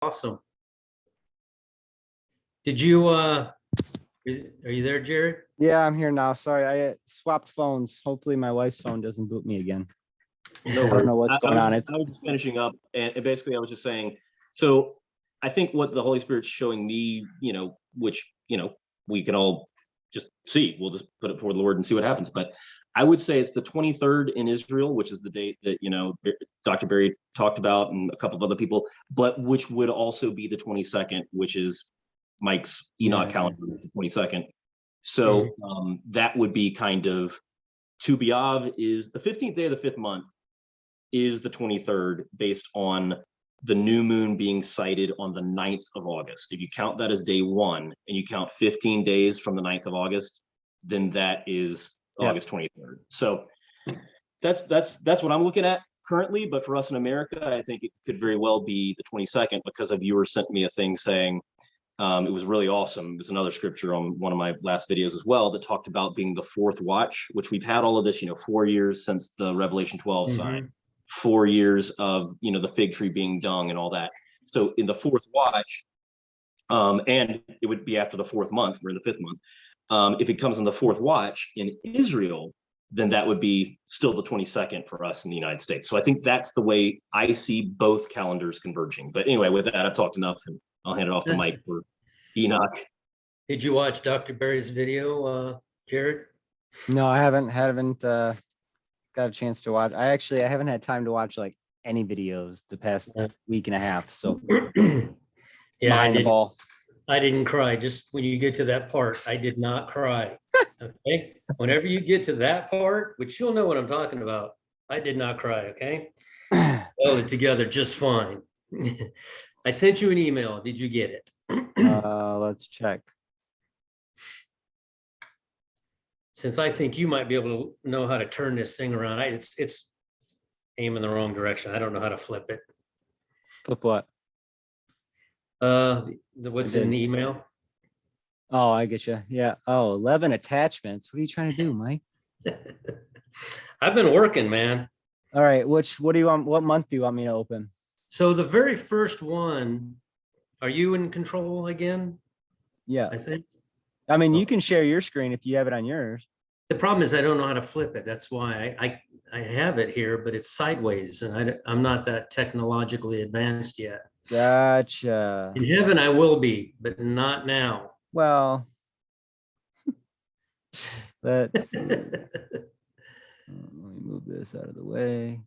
Awesome. Did you, are you there, Jared? Yeah, I'm here now. Sorry, I swapped phones. Hopefully my wife's phone doesn't boot me again. No I don't know what's going on. I was just finishing up, and basically I was just saying, so I think what the Holy Spirit's showing me, which, we can all just see, we'll just put it before the Lord and see what happens. But I would say it's the 23rd in Israel, which is the date that, Dr. Barry talked about and a couple of other people, but which would also be the 22nd, which is Mike's Enoch calendar, the 22nd. So that would be kind of, Tu B'Av is the 15th day of the 5th month, is the 23rd, based on the new moon being sighted on the 9th of August. If you count that as day 1 and you count 15 days from the 9th of August, then that is August 23rd. So that's what I'm looking at currently. But for us in America, I think it could very well be the 22nd, because a viewer sent me a thing saying it was really awesome. It was another scripture on one of my last videos as well that talked about being the 4th watch, which we've had all of this, 4 years since the Revelation 12 sign. 4 years of the fig tree being dung and all that. So in the 4th watch, and it would be after the 4th month, we're in the 5th month. If it comes in the 4th watch in Israel, then that would be still the 22nd for us in the United States. So I think that's the way I see both calendars converging. But anyway, with that, I've talked enough, and I'll hand it off to Mike for Enoch. Did you watch Dr. Barry's video, Jared? No, I haven't got a chance to watch. I haven't had time to watch like any videos the past week and a half. So yeah, I didn't cry. Just when you get to that part, I did not cry. Okay. Whenever you get to that part, which you'll know what I'm talking about, I did not cry. Okay. Held it together just fine. I sent you an email. Did you get it? Let's check. Since I think you might be able to know how to turn this thing around, it's aiming the wrong direction. I don't know how to flip it. Flip what? What's in the email? Oh, I get you. Yeah. Oh, 11 attachments. What are you trying to do, Mike? I've been working, man. All right. What do you want? What month do you want me to open? So the very first one, are you in control again? Yeah. I think. I mean, you can share your screen if you have it on yours. The problem is I don't know how to flip it. That's why I have it here, but it's sideways, and I'm not that technologically advanced yet. Gotcha. In heaven, I will be, but not now. Well, let's see. Let me move this out of the way.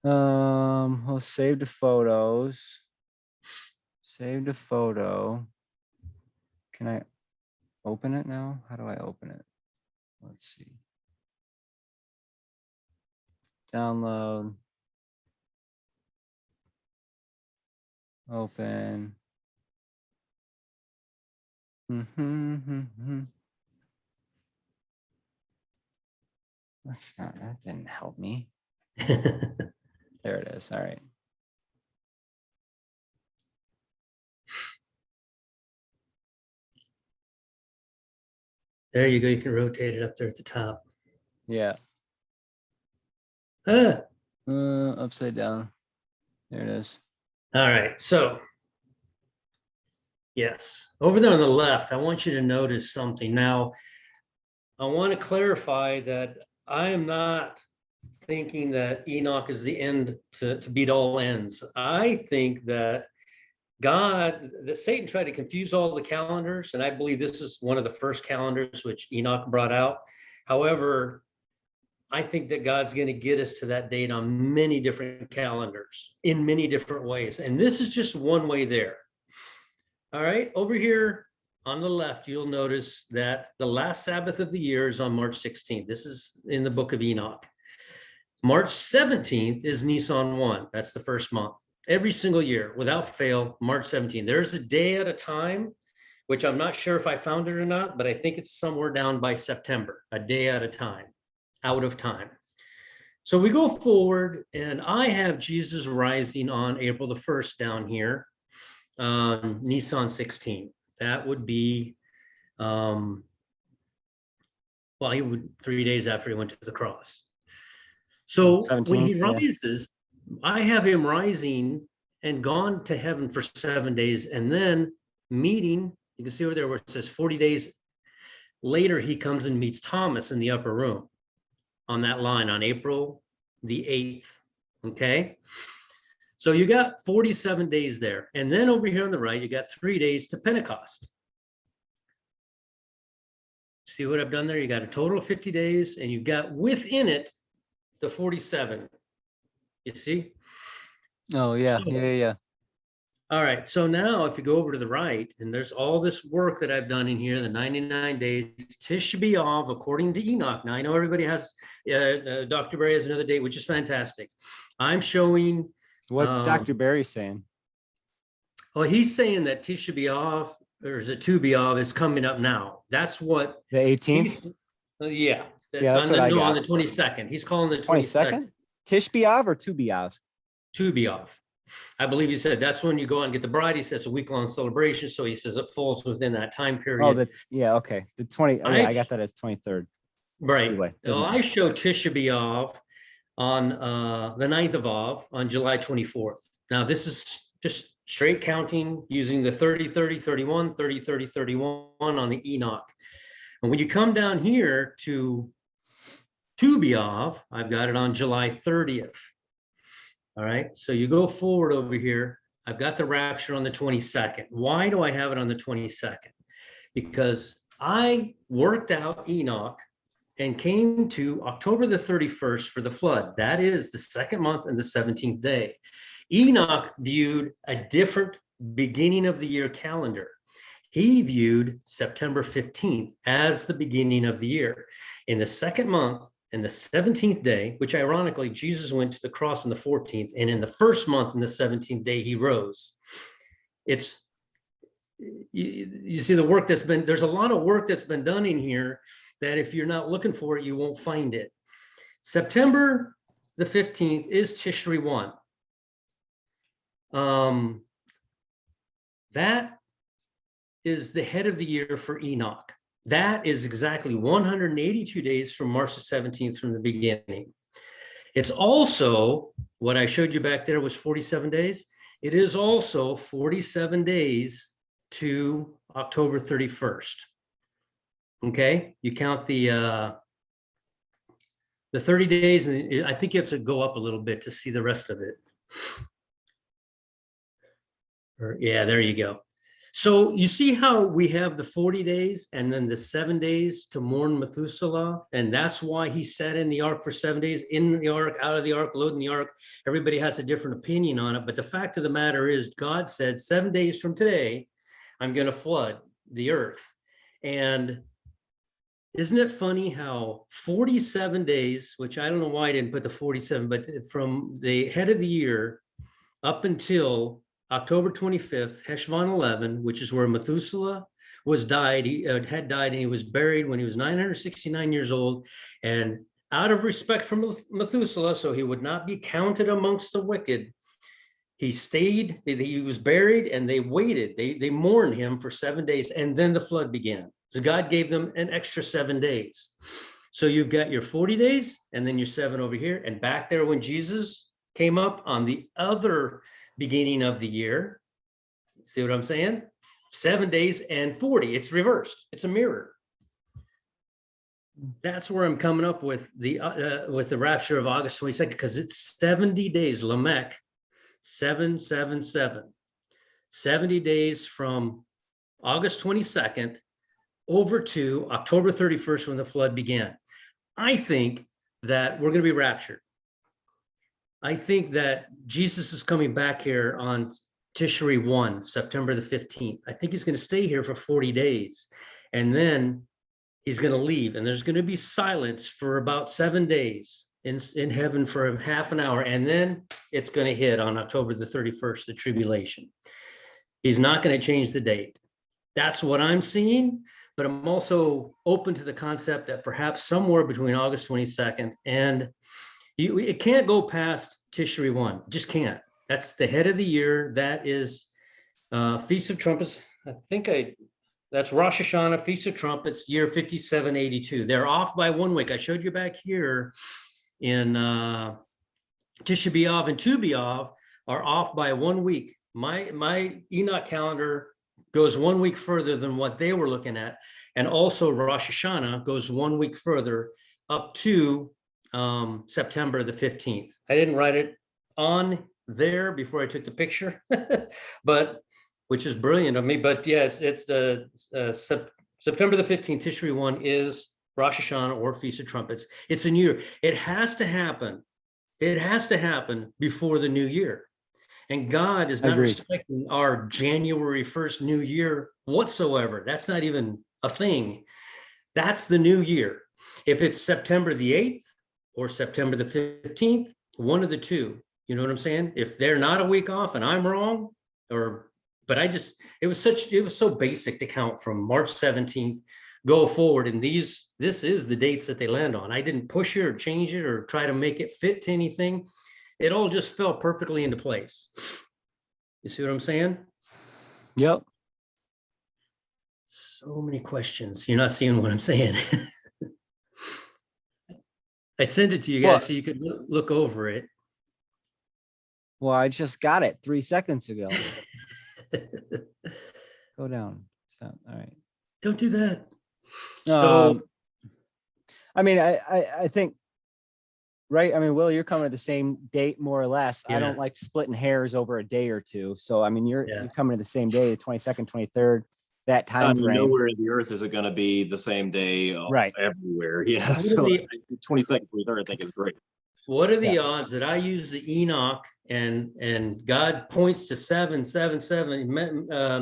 I'll save the photos. Save the photo. Can I open it now? How do I open it? Let's see. Download. Open. That didn't help me. There it is. All right. There you go. You can rotate it up there at the top. Yeah. Ah. Upside down. There it is. All right. So, yes, over there on the left, I want you to notice something. Now, I want to clarify that I am not thinking that Enoch is the end to beat all ends. I think that Satan tried to confuse all the calendars, and I believe this is one of the first calendars which Enoch brought out. However, I think that God's going to get us to that date on many different calendars in many different ways. And this is just one way there. All right, over here on the left, you'll notice that the last Sabbath of the year is on March 16th. This is in the book of Enoch. March 17th is Nisan 1. That's the first month. Every single year, without fail, March 17th. There's a day at a time, which I'm not sure if I found it or not, but I think it's somewhere down by September, a day at a time, out of time. So we go forward, and I have Jesus rising on April the 1st down here, Nisan 16. That would be, well, he would 3 days after he went to the cross. So 17th, when he rises, I have him rising and gone to heaven for 7 days, and then meeting, you can see over there where it says 40 days later, he comes and meets Thomas in the upper room on that line on April the 8th. Okay. So you got 47 days there. And then over here on the right, you got 3 days to Pentecost. See what I've done there? You got a total of 50 days, and you got within it the 47. You see? Oh, yeah, So- yeah. All right, so now if you go over to the right, and there's all this work that I've done in here, the 99 days, Tisha B'Av, according to Enoch. Now, I know everybody has, Dr. Berry has another date, which is fantastic. I'm showing, What's Um, Dr. Barry saying? well, he's saying that Tisha B'Av, or is it Tu B'Av, is coming up now. That's what, The 18th, he's- yeah. Yeah, that's what I No, on got. the 22nd. He's calling the 22nd? 22nd Tish B'Av or Tu B'Av? Tu B'Av. I believe he said that's when you go out and get the bride. He says it's a week-long celebration, so he says it falls within that time Oh, period. yeah, okay. The 20, oh, yeah, I got that as 23rd. Right. Anyway, Well, doesn't I show Tisha B'Av on the 9th of Av on July 24th. Now, this is just straight counting using the 30, 30, 31, 30, 30, 31 on the Enoch. And when you come down here to Tu B'Av, I've got it on July 30th. All right, so you go forward over here. I've got the rapture on the 22nd. Why do I have it on the 22nd? Because I worked out Enoch and came to October the 31st for the flood. That is the second month and the 17th day. Enoch viewed a different beginning of the year calendar. He viewed September 15th as the beginning of the year. In the second month and the 17th day, which ironically, Jesus went to the cross on the 14th, and in the first month and the 17th day, he rose. It's, you see the work that's been, there's a lot of work that's been done in here that if you're not looking for it, you won't find it. September the 15th is Tishri 1. That is the head of the year for Enoch. That is exactly 182 days from March the 17th from the beginning. It's also, what I showed you back there was 47 days. It is also 47 days to October 31st. Okay, you count the 30 days, and I think you have to go up a little bit to see the rest of it. Yeah, there you go. So you see how we have the 40 days and then the 7 days to mourn Methuselah, and that's why he sat in the ark for 7 days, in the ark, out of the ark, loading the ark. Everybody has a different opinion on it, but the fact of the matter is God said 7 days from today, I'm going to flood the earth. And isn't it funny how 47 days, which I don't know why I didn't put the 47, but from the head of the year up until October 25th, Heshvan 11, which is where Methuselah was died. He had died, and he was buried when he was 969 years old. And out of respect for Methuselah, so he would not be counted amongst the wicked, he stayed, he was buried, and they waited. They mourned him for 7 days, and then the flood began. So God gave them an extra 7 days. So you've got your 40 days, and then your 7 over here. And back there when Jesus came up on the other beginning of the year, see what I'm saying? 7 days and 40. It's reversed. It's a mirror. That's where I'm coming up with the rapture of August 22nd, because it's 70 days. Lamech 777. 70 days from August 22nd over to October 31st when the flood began. I think that we're going to be raptured. I think that Jesus is coming back here on Tishri 1, September the 15th. I think he's going to stay here for 40 days, and then he's going to leave, and there's going to be silence for about 7 days in heaven for half an hour, and then it's going to hit on October the 31st, the tribulation. He's not going to change the date. That's what I'm seeing, but I'm also open to the concept that perhaps somewhere between August 22nd and it can't go past Tishri 1, just can't. That's the head of the year. That is Feast of Trumpets. That's Rosh Hashanah, Feast of Trumpets, year 5782. They're off by 1 week. I showed you back here in Tisha B'Av and Tu B'Av. are off by 1 week. My Enoch calendar goes 1 week further than what they were looking at. And also Rosh Hashanah goes 1 week further up to September the 15th. I didn't write it on there before I took the picture, but which is brilliant of me. But yes, it's the September the 15th, Tishri 1 is Rosh Hashanah or Feast of Trumpets. It's a new year. It has to happen. It has to happen before the new year. And God is not Agreed. respecting our January 1st new year whatsoever. That's not even a thing. That's the new year. If it's September the 8th or September the 15th, one of the two, you know what I'm saying? If they're not a week off and I'm wrong, but it was so basic to count from March 17th, go forward. And this is the dates that they land on. I didn't push it or change it or try to make it fit to anything. It all just fell perfectly into place. You see what I'm saying? Yep. So many questions. You're not seeing what I'm saying. I sent it to you guys Well- so you could look over it. Well, I just got it 3 seconds ago. Go down. Stop. All right. Don't do that. So, I mean, I think, right? I mean, Will, you're coming at the same date, more or less. I don't Yeah. like splitting hairs over a day or two. So, I mean, you're Yeah. coming to the same day, the 22nd, 23rd, that time frame. Nowhere in the earth is it going to be the same day Right. everywhere. Yeah. What are So the- 22nd, 23rd, I think is great. what are the odds that I use the Enoch and God points to 777?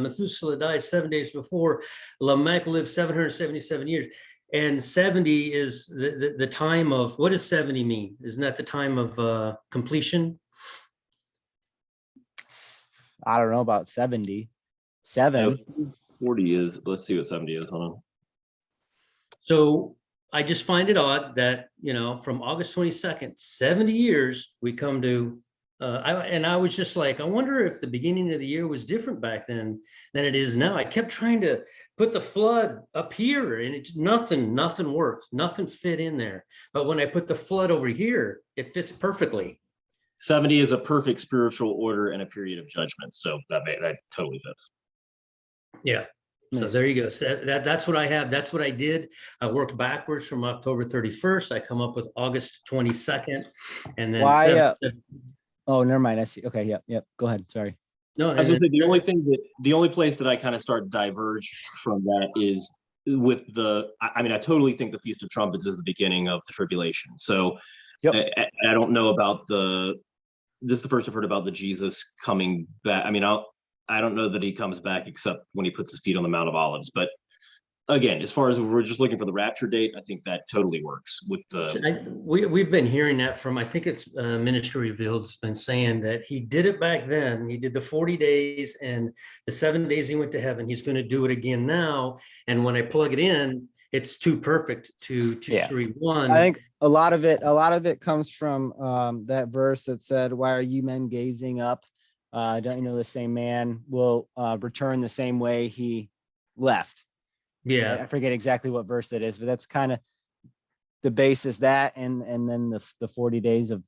Methuselah died 7 days before. Lamech lived 777 years. And 70 is the time of, what does 70 mean? Isn't that the time of completion? I don't know about 77. 40 is, let's see what 70 is. Hold on. So I just find it odd that, from August 22nd, 70 years, we come to, I was just like, I wonder if the beginning of the year was different back then than it is now. I kept trying to put the flood up here and nothing worked. Nothing fit in there. But when I put the flood over here, it fits perfectly. 70 is a perfect spiritual order and a period of judgment. So that totally fits. Yeah. So Nice. there you go. So that's what I have. That's what I did. I worked backwards from October 31st. I come up with August 22nd. And then Why, Oh, never mind. I see. Okay. Yep. Go ahead. Sorry. no, I was gonna and say the only place that I kind of start diverge from that is with I totally think the Feast of Trumpets is the beginning of the tribulation. So Yep. I don't know about this is the first I've heard about the Jesus coming back. I don't know that he comes back except when he puts his feet on the Mount of Olives. But again, as far as we're just looking for the rapture date, I think that totally works with we've been hearing that from, I think it's Ministry Revealed has been saying that he did it back then. He did the 40 days and the 7 days he went to heaven. He's going to do it again now. And when I plug it in, it's too perfect to Yeah. rewind. I think a lot of it comes from that verse that said, "Why are you men gazing up? Don't you know the same man will return the same way he left?" Yeah. I forget exactly what verse that is, but that's kind of the basis. That and then the 40 days of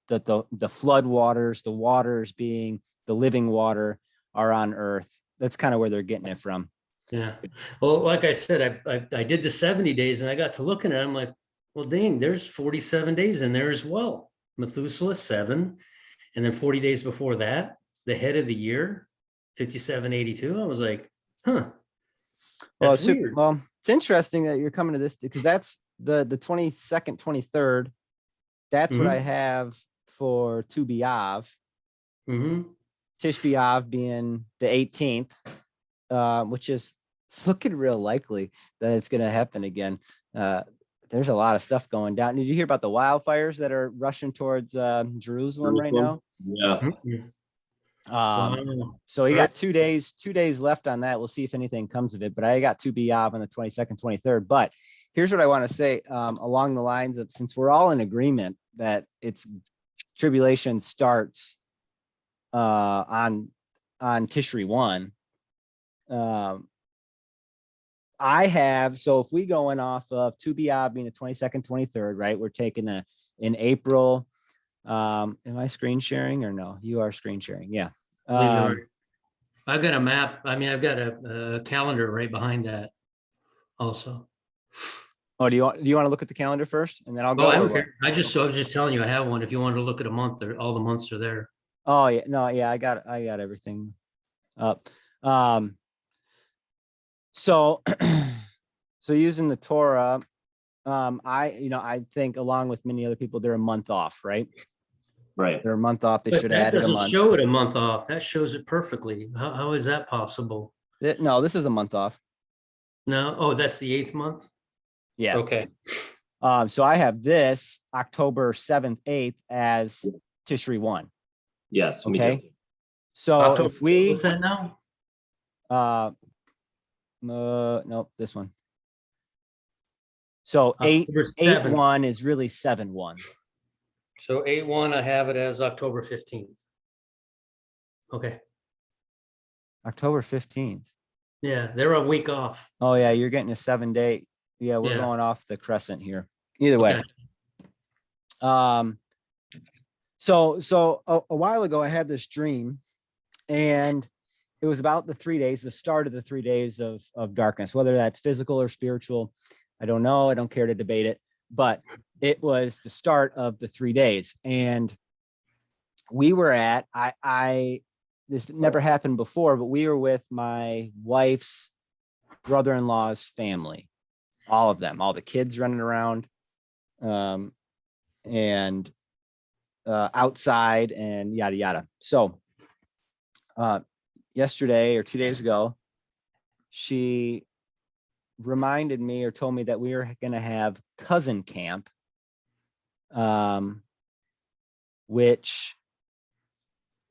the flood waters, the waters being the living water, are on earth. That's kind of where they're getting it from. Yeah. Well, like I said, I did the 70 days and I got to looking at it. I'm like, well, dang, there's 47 days in there as well. Methuselah 7. And then 40 days before that, the head of the year, 5782. I was like, huh. Well, That's weird. well, it's interesting that you're coming to this because that's the 22nd, 23rd. That's what I have for Tu B'Av. Mm-hmm. Tish B'Av being the 18th, which is, it's looking real likely that it's going to happen again. There's a lot of stuff going down. Did you hear about the wildfires that are rushing towards Jerusalem right now? Yeah. Wow. So you got 2 days left on that. We'll see if anything comes of it. But I got Tu B'Av on the 22nd, 23rd. But here's what I want to say along the lines of, since we're all in agreement that it's tribulation starts on Tishri 1. I have, so if we going off of Tu B'Av being the 22nd, 23rd, right? We're taking in April, Am I screen sharing or no? You are screen sharing. Yeah. Believe you're Um, right. I've got a map. I mean, I've got a calendar right behind that also. oh, do you want to look at the calendar first and then I'll Oh, go I or don't what? care. I was just telling you, I have one. If you wanted to look at a month, all the months are there. Oh yeah, no, yeah, I got everything up. Um, so so using the Torah, I think along with many other people, they're a month off, right? Right. They're a month off. They But should have that added a doesn't month. show it a month off. That shows it perfectly. How is that possible? No, this is a month off. No, oh, that's the 8th month? Yeah. Okay, So I have this October 7th, 8th as Tishri 1. Yes. Me Okay. too. So October, if we what's that now? nope, this one. So October 8 7th. 1 is really 7 1. So 8/1, I have it as October 15th. Okay, October 15th. yeah, they're a week off. Oh yeah, you're getting a 7-day. Yeah, we're Yeah. going off the crescent here. Either way. Okay. So a while ago I had this dream, and it was about the 3 days, the start of the 3 days of darkness, whether that's physical or spiritual. I don't know. I don't care to debate it, but it was the start of the 3 days. And we were at, this never happened before, but we were with my wife's brother-in-law's family, all of them, all the kids running around, and outside and yada, yada. So yesterday or 2 days ago, she reminded me or told me that we were going to have cousin camp, which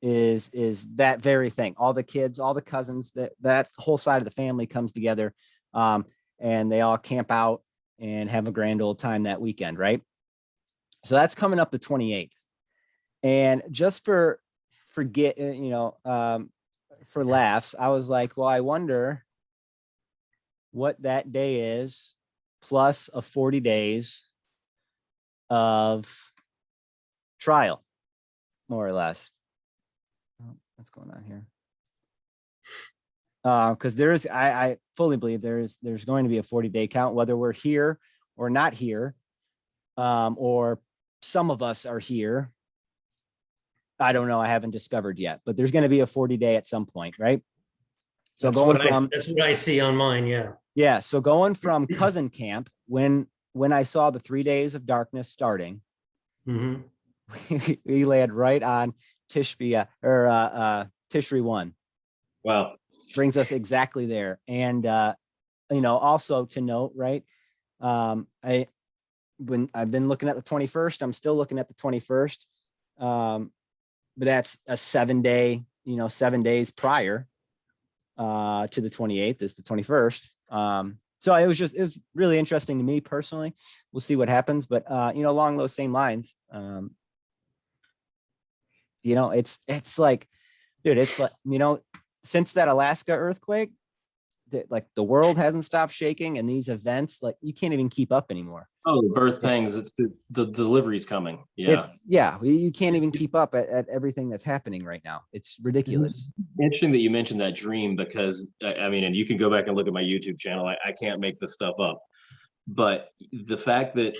is that very thing. All the kids, all the cousins, that whole side of the family comes together, and they all camp out and have a grand old time that weekend, right? So that's coming up the 28th. And just for laughs, I was like, well, I wonder what that day is plus a 40 days of trial, more or less. Oh, what's going on here? Because I fully believe there's going to be a 40-day count, whether we're here or not here, or some of us are here. I don't know. I haven't discovered yet, but there's going to be a 40-day at some point, right? So That's what I see on mine, yeah. yeah. So going from cousin camp, when I saw the 3 days of darkness starting, Mhm. we landed right on Tishri Tishri 1. Wow. Brings us exactly there. And also to note, right? When I've been looking at the 21st, I'm still looking at the 21st. But that's a 7-day, 7 days prior to the 28th is the 21st. So it was really interesting to me personally. We'll see what happens, but along those same lines, it's like, dude, it's like, since that Alaska earthquake, like the world hasn't stopped shaking, and these events, like you can't even keep up anymore. Oh, birth pangs. It's the delivery's coming. Yeah. You can't even keep up at everything that's happening right now. It's ridiculous. Interesting that you mentioned that dream, because I mean, and you can go back and look at my YouTube channel. I can't make this stuff up. But the fact that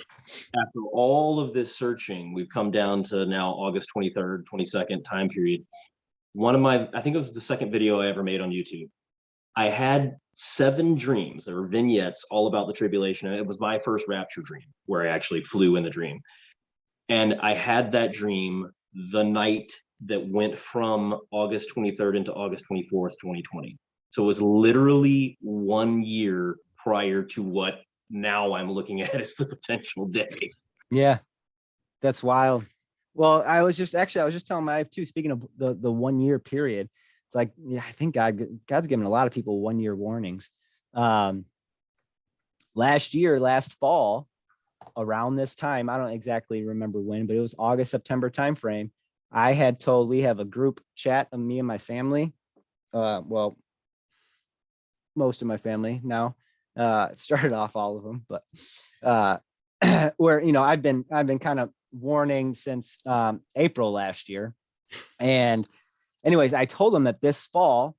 after all of this searching, we've come down to now August 23rd, 22nd time period. I think it was the second video I ever made on YouTube. I had 7 dreams. There were vignettes all about the tribulation. And it was my first rapture dream where I actually flew in the dream. And I had that dream the night that went from August 23rd into August 24th, 2020. So it was literally 1 year prior to what now I'm looking at as the potential day. Yeah, that's wild. Well, I was just telling my wife too, speaking of the 1 year period, it's like, yeah, I think God's given a lot of people 1 year warnings. Last fall, around this time, I don't exactly remember when, but it was August, September timeframe. I had told, we have a group chat of me and my family. Well, most of my family now. It started off all of them, but where, I've been kind of warning since April last year. And anyways, I told them that this fall,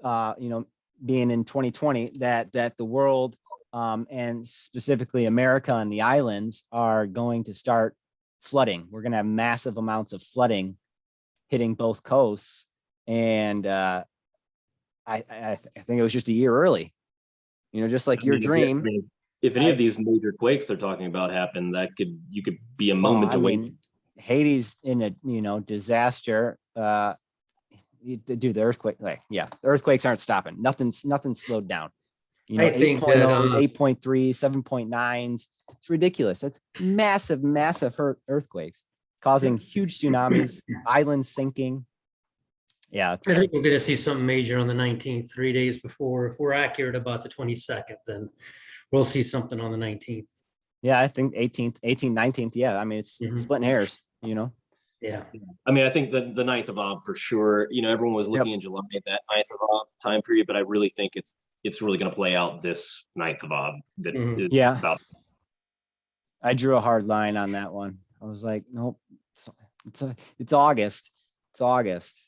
being in 2020, that the world, and specifically America and the islands, are going to start flooding. We're going to have massive amounts of flooding hitting both coasts. And I think it was just a year early, just like your dream. If any of these major quakes they're talking about happen, you could be a moment away. Haiti's in a, disaster. Dude, the earthquake, the earthquakes aren't stopping. Nothing's slowed down. I think that, 8.0s, 8.3, 7.9s. It's ridiculous. That's massive earthquakes causing huge tsunamis, islands sinking. Yeah. I think we're gonna see something major on the 19th, 3 days before. If we're accurate about the 22nd, then we'll see something on the 19th. Yeah, I think 18th, 19th. Yeah, I mean, it's splitting hairs, Yeah. I mean, I think the 9th of Av for sure. Everyone was looking in July at that 9th of Av time period, but I really think it's really going to play out this 9th of Av. I drew a hard line on that one. I was like, nope, it's August. It's August.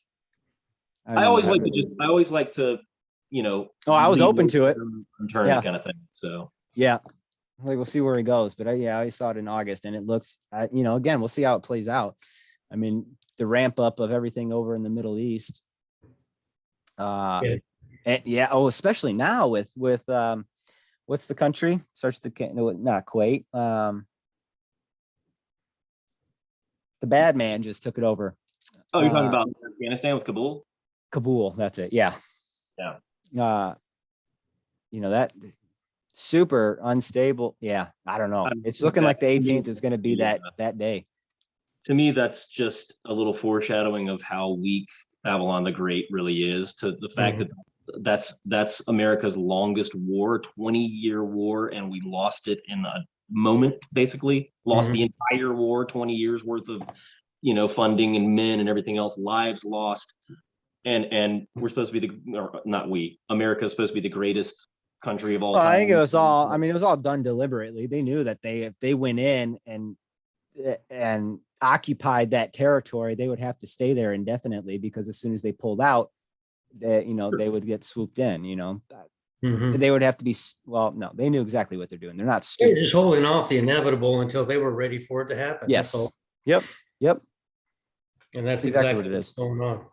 I always like to I was open to it. Turn kind of thing. So yeah, like we'll see where he goes. But I saw it in August, and it looks, again, we'll see how it plays out. I mean, the ramp up of everything over in the Middle East. Especially now with what's the country? Starts to not Kuwait. The bad man just took it over. Oh, you're talking about Afghanistan with Kabul? Kabul, that's it. Yeah. Yeah. That super unstable. Yeah, I don't know. It's looking like the 18th is going to be that day. To me, that's just a little foreshadowing of how weak Babylon the Great really is, to the fact that that's America's longest war, 20-year war, and we lost it in a moment, basically. Lost the entire war, 20 years worth of, funding and men and everything else, lives lost. And we're supposed to be America's supposed to be the greatest country of all time. I think it was all done deliberately. They knew that if they went in and occupied that territory, they would have to stay there indefinitely, because as soon as they pulled out, they would get swooped in. They would have to be, no, they knew exactly what they're doing. They're not stupid. They're just holding off the inevitable until they were ready for it to happen. Yes. That's all. Yep. And that's exactly what's going on.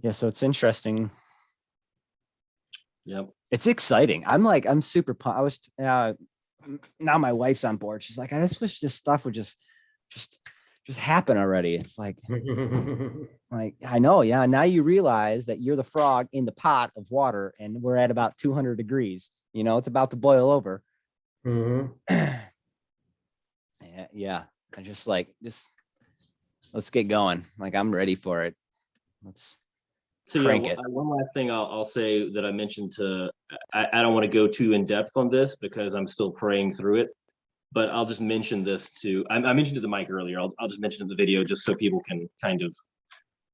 Yeah, so it's interesting. Yep. It's exciting. I'm super pumped. I was now my wife's on board. She's like, I just wish this stuff would just happen already. It's like I know, yeah. Now you realize that you're the frog in the pot of water, and we're at about 200 degrees. It's about to boil over. Yeah. I just let's get going. I'm ready for it. Let's crank it. One last thing I'll say that I mentioned I don't want to go too in depth on this because I'm still praying through it, but I'll just mention this I mentioned it to Mike earlier. I'll just mention it in the video just so people can kind of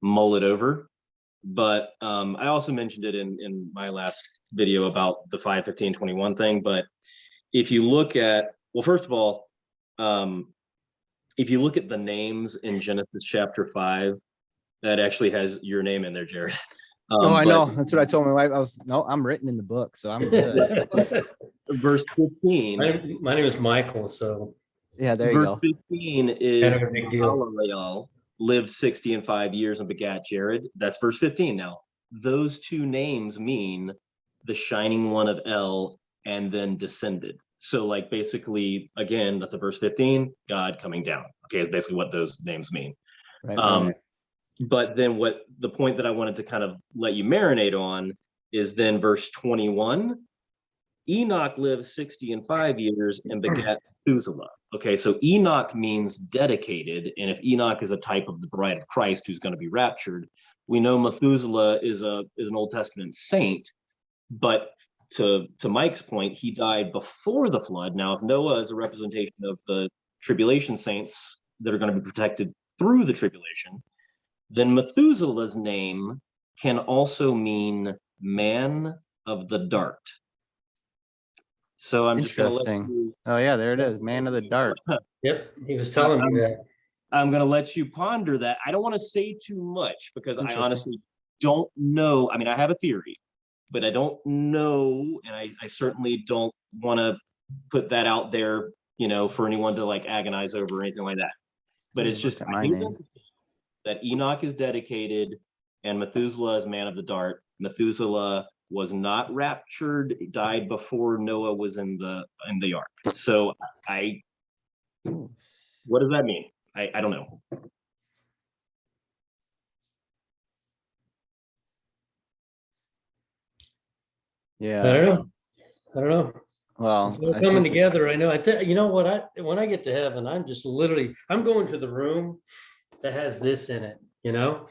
mull it over. But I also mentioned it in my last video about the 5:15:21 thing. But if you look at, first of all, if you look at the names in Genesis chapter 5, that actually has your name in there, Jared. I know. That's what I told my wife. I'm written in the book, so I'm good. Verse 15. My name is Michael, so. Yeah, there you go. Verse 15 is Kind of a big deal. Mahalalel lived 60 and 5 years and begat Jared. That's verse 15 now. Those two names mean the shining one of El and then descended. So basically, again, that's a verse 15, God coming down. Okay, is basically what those names mean. Right. But then the point that I wanted to kind of let you marinate on is then verse 21. Enoch lived 60 and 5 years and begat Methuselah. Okay, so Enoch means dedicated. And if Enoch is a type of the bride of Christ who's going to be raptured, we know Methuselah is an Old Testament saint. But to Mike's point, he died before the flood. Now, if Noah is a representation of the tribulation saints that are going to be protected through the tribulation, then Methuselah's name can also mean man of the dart. So I'm just gonna let Interesting. you, Oh yeah, there it is. Man of the dart. Yep, he was telling me that. I'm gonna let you ponder that. I don't want to say too much because I Interesting. honestly don't know. I mean, I have a theory, but I don't know, and I certainly don't want to put that out there, for anyone to like agonize over or anything like that. But it's Look just, at I my think it's name. interesting that Enoch is dedicated and Methuselah is man of the dart. Methuselah was not raptured, died before Noah was in the ark. So what does that mean? I don't know. I Yeah. don't know. I don't know. Well, It's all I coming think together. I know. I think, you know what, when I get to heaven, I'm just literally, I'm going to the room that has this in it, you know?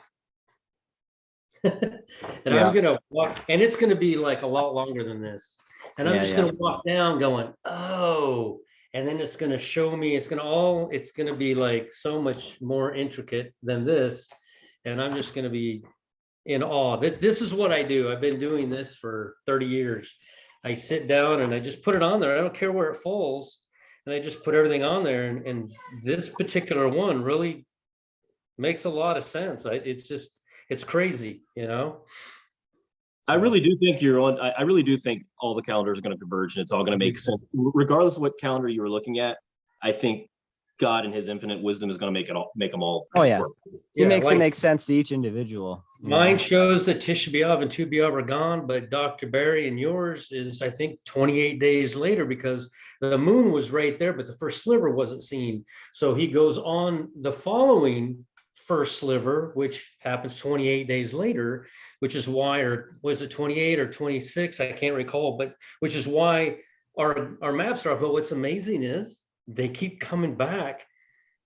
And Yeah. I'm gonna walk, and it's gonna be like a lot longer than this. And I'm Yeah, just yeah. gonna walk down going, oh, and then it's gonna show me, it's gonna be like so much more intricate than this. And I'm just gonna be in awe. This is what I do. I've been doing this for 30 years. I sit down and I just put it on there. I don't care where it falls. And I just put everything on there. And this particular one really makes a lot of sense. It's crazy, you know? I So, really do think you're on. I really do think all the calendars are going to converge and it's all going to make sense, regardless of what calendar you were looking at. I think God in His infinite wisdom is going to make them all. Oh, yeah. work. He yeah, makes it like make sense to each individual. you know? mine shows that Tisha B'Av and Tu B'Av are gone, but Dr. Barry and yours is, I think, 28 days later because the moon was right there, but the first sliver wasn't seen. So he goes on the following first sliver, which happens 28 days later, which is why, or was it 28 or 26? I can't recall, but which is why our maps are up. But what's amazing is they keep coming back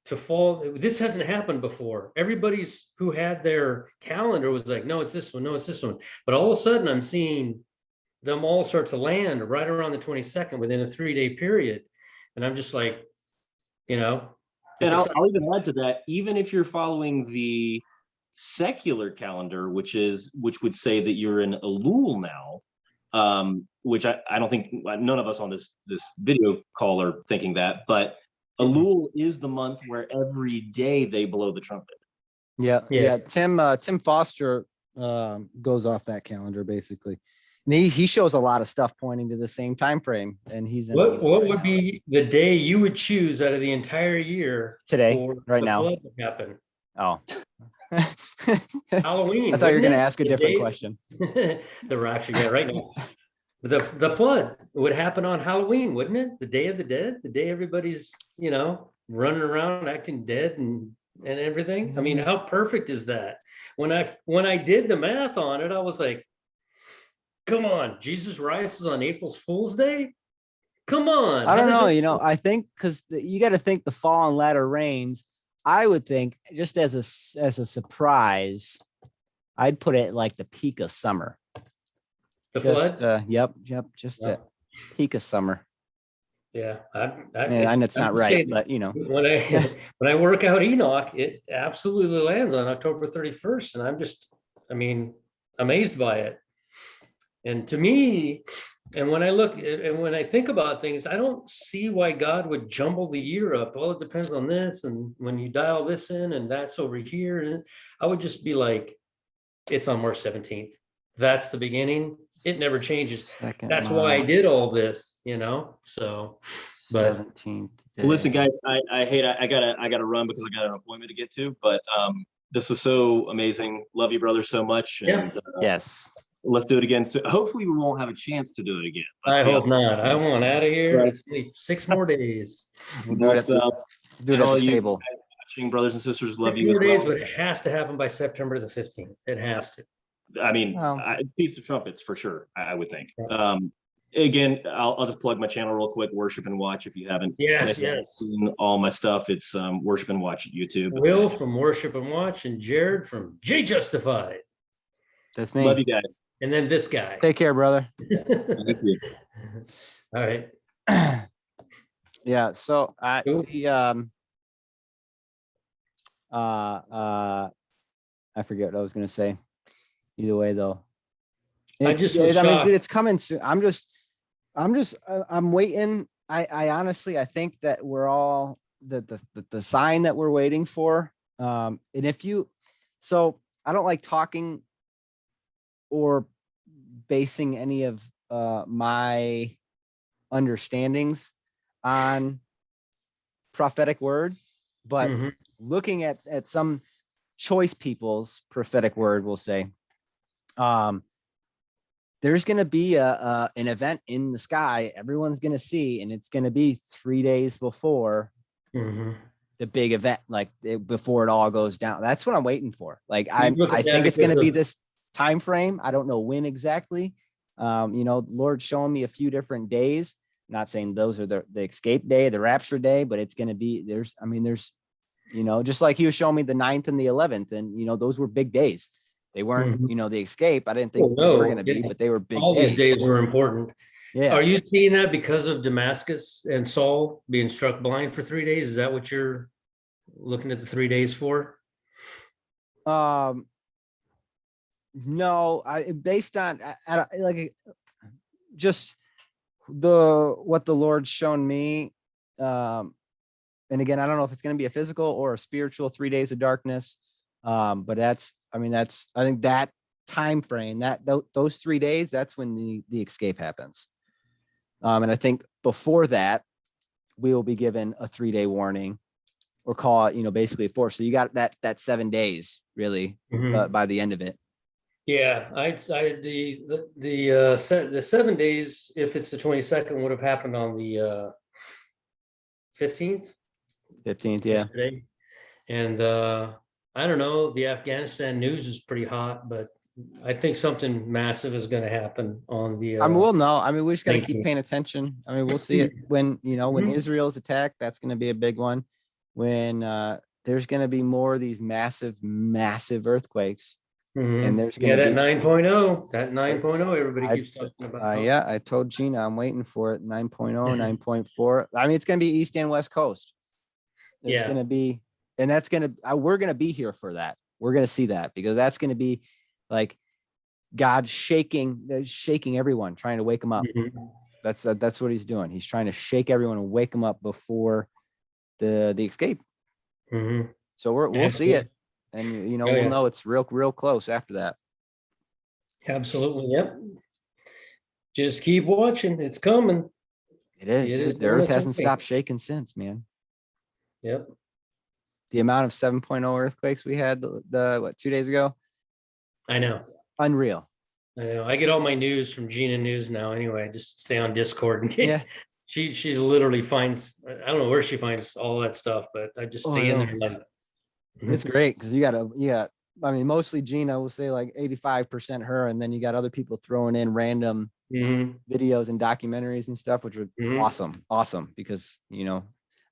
to fall. This hasn't happened before. Everybody's who had their calendar was like, no, it's this one, no, it's this one. But all of a sudden I'm seeing them all start to land right around the 22nd within a 3-day period. And I'm just like, you know, And it's I'll, exciting. I'll even add to that. Even if you're following the secular calendar, which would say that you're in Elul now, which I don't think none of us on this video call are thinking that, but Elul is the month where every day they blow the trumpet. Yeah, Yeah. yeah. Tim Foster goes off that calendar basically. And he shows a lot of stuff pointing to the same time frame. And he's in What right would now. be the day you would choose out of the entire year Today, for right the now. flood to happen? Oh. Halloween. I thought you were wouldn't going to it? ask a The different day- question. The rapture, yeah, right now. The flood would happen on Halloween, wouldn't it? The Day of the Dead, the day everybody's, running around acting dead and everything. I mean, how perfect is that? When I did the math on it, I was like, come on, Jesus rises on April's Fool's Day? Come on. I how don't does know, that- I think because you got to think the fall and latter rains. I would think just as a surprise, I'd put it like the peak of summer. The Just flood? yep, just Yeah. at peak of summer. Yeah. And it's I'm not just right, saying, but when I work out Enoch, it absolutely lands on October 31st. And I'm just, amazed by it. And to me, and when I look and when I think about things, I don't see why God would jumble the year up. Well, it depends on this. And when you dial this in and that's over here, and I would just be like, it's on March 17th. That's the beginning. It never changes. That's why I did all this, so. But 17th. Listen, guys, I hate I gotta run because I got an appointment to get to, but this was so amazing. Love you, brother, so much. And Yes. let's do it again. So hopefully we won't have a chance to do it again. I Let's be hope not. I want out of here. Right. It's only 6 more days. We'll do it at the, honest. And all you table. guys watching, brothers and sisters, love 6 you as more days, well. but it has to happen by September the 15th. It has to. I mean, Well. Feast of Trumpets for sure. I would think. Yeah. Again, I'll just plug my channel real quick. Worship and Watch. If you haven't, Yes, if you haven't yes. seen all my stuff, it's Worship and Watch at YouTube. Will from Worship and Watch and Jared from J Justified. That's Love me. you guys. And then this guy. Take care, brother. Thank you. All right. Yeah. So Cool. I forget what I was gonna say. Either way, though, I it's, just was I mean, shocked. dude, it's coming soon. I'm just I'm waiting. I honestly, I think that we're all the sign that we're waiting for. And if you, so I don't like talking or basing any of my understandings on prophetic word, but Mhm. looking at some choice people's prophetic word, we'll say, um, there's going to be an event in the sky everyone's going to see, and it's going to be 3 days before Mhm. the big event, like before it all goes down. That's what I'm waiting for. Like You look I at that think it's going because to be of, this time frame. I don't know when exactly. Lord showing me a few different days. Not saying those are the escape day, the rapture day, but it's going to be there's just like he was showing me the 9th and the 11th, and those were big days. They weren't, Mhm. the escape. I didn't think Well, they were going no, to be, yeah, but they were big all these days. days were important. Yeah. Are you seeing that because of Damascus and Saul being struck blind for 3 days? Is that what you're looking at the 3 days for? Um, no, I based on like just what the Lord's shown me. Um, and again, I don't know if it's going to be a physical or a spiritual 3 days of darkness. But I think that time frame, those 3 days, that's when the escape happens. And I think before that, we will be given a 3 day warning or call it, basically 4. So you got that 7 days really, Mhm. by the end of it. Yeah, the 7 days, if it's the 22nd, would have happened on the 15th 15th. Yeah. yesterday. And I don't know, the Afghanistan news is pretty hot, but I think something massive is going to happen on the We'll know. We just got to keep 19th. paying attention. We'll see it when, when Mhm. Israel's attacked. That's going to be a big one. When there's going to be more of these massive, massive earthquakes, and Mhm. there's going Yeah, to that be 9.0, that 9.0, it's everybody keeps talking about. yeah, I told Gina I'm waiting for it. 9.0, 9.4. It's going to be East and West Coast. There's going Yeah. to be, and that's going to, we're going to be here for that. We're going to see that because that's going to be like God shaking everyone, trying to wake them up. Mhm. That's what he's doing. He's trying to shake everyone and wake them up before the escape. Mhm. So we'll see it, Absolutely. and Oh, we'll yeah, know it's real close after that. absolutely. Yep. Just keep watching. It's coming. It is, It is dude. The on Earth its hasn't way. stopped shaking since, man. Yep. The amount of 7.0 earthquakes we had what 2 days ago, I know. unreal. I know. I get all my news from Gina News now anyway. I just stay on Discord and Yeah. get, she literally finds, I don't know where she finds all that stuff, but I just Oh, I stay in know. there like. It's great because mostly Gina will say like 85% her, and then you got other people throwing in random Mhm. videos and documentaries and stuff, which were Mhm. awesome because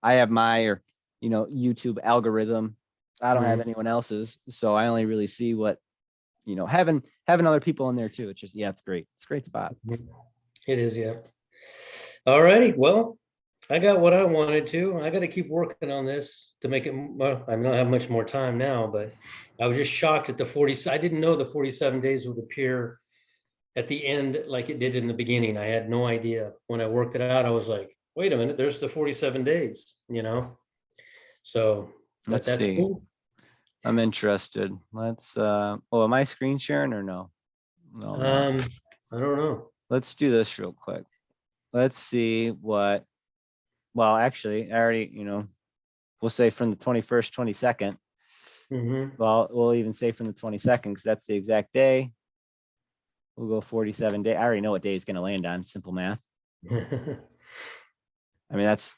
I have my YouTube algorithm. I don't have Mhm. anyone else's, so I only really see what having other people in there too. It's just it's great. It's a great spot. It is, yeah. All righty. Well, I got what I wanted to. I got to keep working on this to make it. Well, I don't have much more time now, but I was just shocked at the 40. I didn't know the 47 days would appear at the end like it did in the beginning. I had no idea. When I worked it out, I was like, wait a minute, there's the 47 days. So, but Let's that's see. cool. I'm interested. Let's am I screen sharing or no? No, I'm not. Um, I don't know. Let's do this real quick. Let's see what well actually I already, we'll say from the 21st, 22nd. Mhm. Well, we'll even say from the 22nd because that's the exact day. We'll go 47 day. I already know what day it's going to land on. Simple math. That's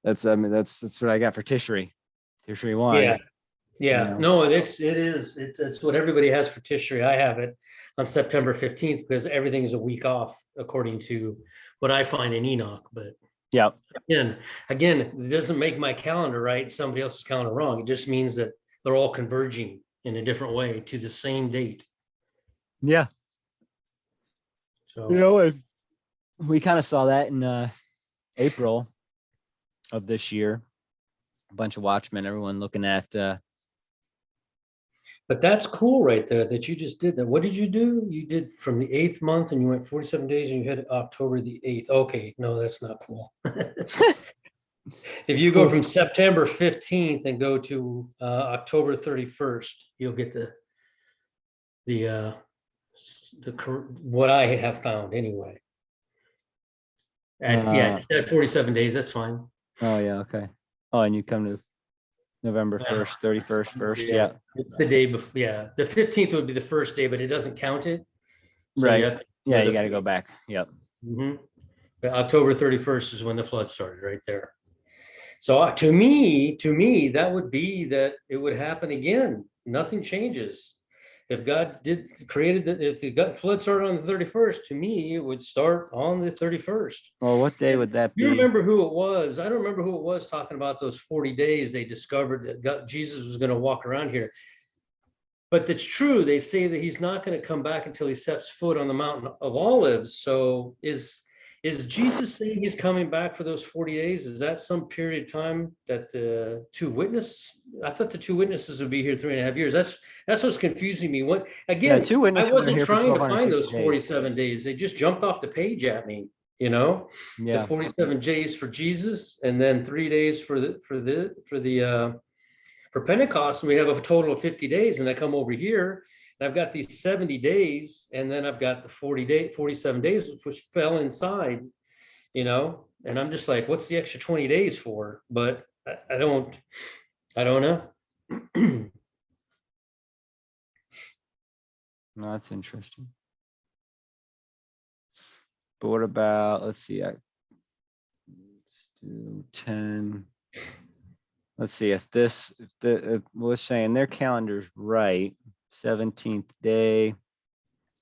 what I got for Tishri. Tishri Yeah, 1. yeah. No, it's what everybody has for Tishri. I have it on September 15th because everything is a week off according to what I find in Enoch. But Yep. again, it doesn't make my calendar right, somebody else's calendar wrong. It just means that they're all converging in a different way to the same date. Yeah. So We kind of saw that in April of this year. A bunch of Watchmen, everyone looking at But that's cool right there that you just did that. What did you do? You did from the 8th month and you went 47 days and you hit October the 8th. Okay, no, that's not cool. If you go from September 15th and go to October 31st, you'll get what I have found anyway. And yeah, it's at 47 days, that's fine. Oh, yeah, okay. Oh, and you come to November Yeah. 1st, 31st, first, yeah, It's the day before, yeah. The 15th would be the first day, but it doesn't count it. So right. have to- Yeah, the- you gotta go back. Yep. Mhm. But October 31st is when the flood started, right there. So to me, that would be that it would happen again. Nothing changes. If God if the flood started on the 31st, to me, it would start on the 31st. Well, what day would that You be? remember who it was? I don't remember who it was talking about those 40 days they discovered that Jesus was going to walk around here. But it's true. They say that he's not going to come back until he sets foot on the mountain of Olives. So is Jesus saying he's coming back for those 40 days? Is that some period of time that the two witnesses? I thought the two witnesses would be here 3.5 years. That's what's confusing me. What Yeah, again? two I witnesses are wasn't here for trying to find 1260 those days. 47 days. They just jumped off the page at me, you know? The Yeah, 47 days for Jesus and then 3 days for Pentecost, and we have a total of 50 days. And I come over here and I've got these 70 days, and then I've got the 47 days, which fell inside, you know, and I'm just like, what's the extra 20 days for? But I don't know. no, that's interesting. But what about, let's see, let's do 10. Let's see if we're saying their calendar's right, 17th day,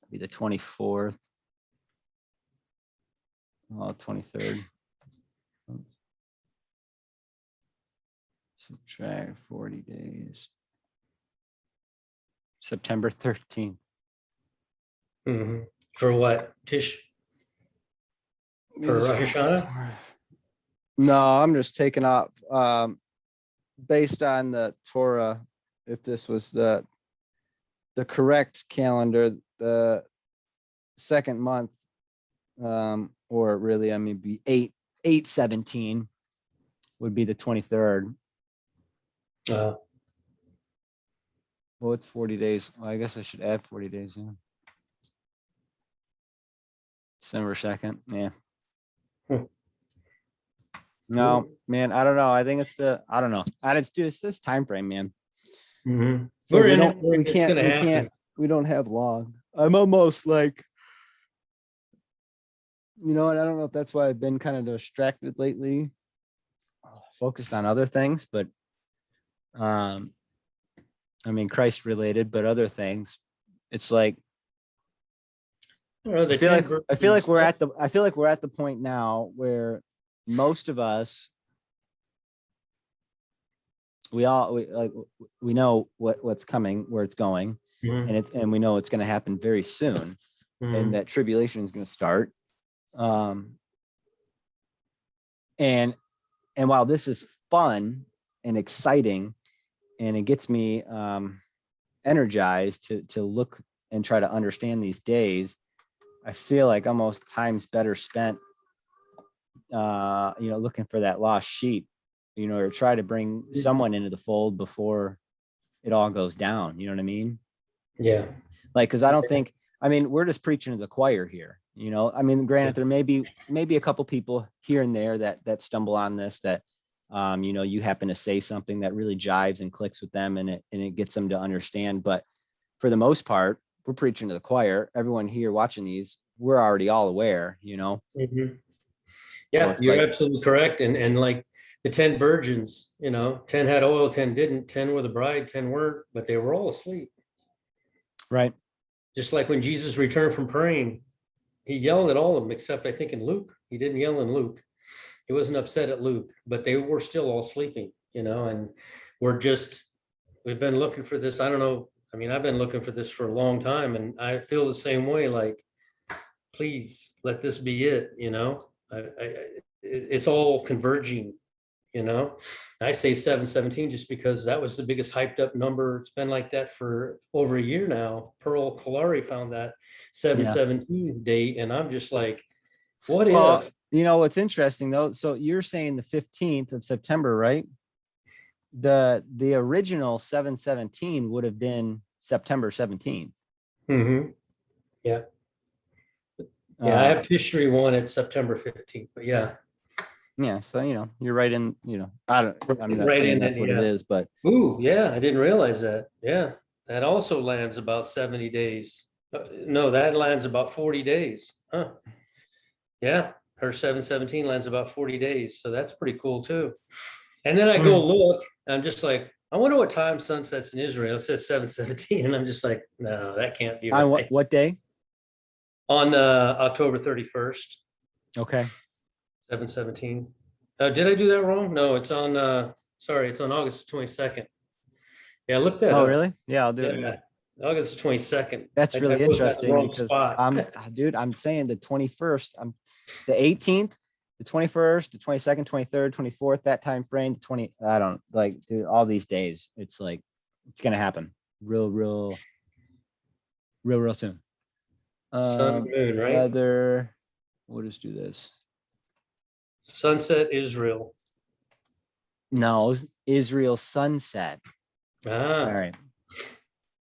be the 24th. Well, 23rd. Subtract 40 days. September 13th. Mhm. For what? Tish? For Rosh Hashanah? No, I'm just taking off, based on the Torah, if this was the correct calendar, the second month, or really, I mean, be 8/17 would be the 23rd. Uh, Well, it's 40 days. Well, I guess I should add 40 days in. December 2nd, yeah. Hmm. No, man, I don't know. I think it's I don't know. It's this time frame, man. mhm. It's like We're in it. we It's can't, gonna happen. we don't have long. I'm almost like, you know, and I don't know if that's why I've been kind of distracted lately, focused on other things, but I mean, Christ related, but other things. It's like, I don't know, the I feel 10 like verses- I feel like we're at the point now where most of us, we know what's coming, where it's going, Mhm, and we know it's going to happen very soon, mhm. and that tribulation is going to start. And while this is fun and exciting, and it gets me energized to look and try to understand these days, I feel like almost time's better spent, looking for that lost sheep, or try to bring someone into the fold before it all goes down. You know what I mean? Yeah. Like, because I don't think, I mean, we're just preaching to the choir here. I mean, granted, there may be a couple people here and there that stumble on this, that you happen to say something that really jives and clicks with them, and it gets them to understand. But for the most part, we're preaching to the choir. Everyone here watching these, we're already all aware. Mhm. So Yeah, it's you're like, absolutely correct. And like the 10 virgins, 10 had oil, 10 didn't, 10 were the bride, 10 weren't, but they were all asleep. right. Just like when Jesus returned from praying, he yelled at all of them, except I think in Luke. He didn't yell in Luke. He wasn't upset at Luke, but they were still all sleeping, and we've been looking for this. I don't know. I mean, I've been looking for this for a long time, and I feel the same way. Like, please let this be it. It's all converging, you know? I say 717 just because that was the biggest hyped up number. It's been like that for over a year now. Pearl Kalari found that 717 date, and I'm just like, what Well, if? you know, what's interesting though, so you're saying the 15th of September, right? The original 717 would have been September 17th. Mhm. Yeah, yeah, I have history one at September 15th, but yeah, Yeah, so you know, you're right in, you know, I'm not right saying in that's it, what it yeah. is, but Ooh, yeah, I didn't realize that. Yeah, that also lands about 70 days. No, that lands about 40 days. Huh. Yeah, her 717 lands about 40 days, so that's pretty cool too. And then I go look, I'm just like, I wonder what time sunsets in Israel. It says 717, and I'm just like, no, that can't be on right. what day? On October 31st, Okay. 717. Did I do that wrong? No, it's on sorry, it's on August 22nd. Yeah, look that Oh, up. really? Yeah, I'll do it. Yeah, August 22nd. That's I really put that in the interesting wrong because spot. dude, I'm saying the 21st, the 18th, the 21st, the 22nd, 23rd, 24th, that time frame, the 20, I don't like, dude, all these days. It's like, it's gonna happen real soon. Sun and moon, right? Weather, we'll just do this. Sunset Israel. No, Israel sunset. All Ah, right.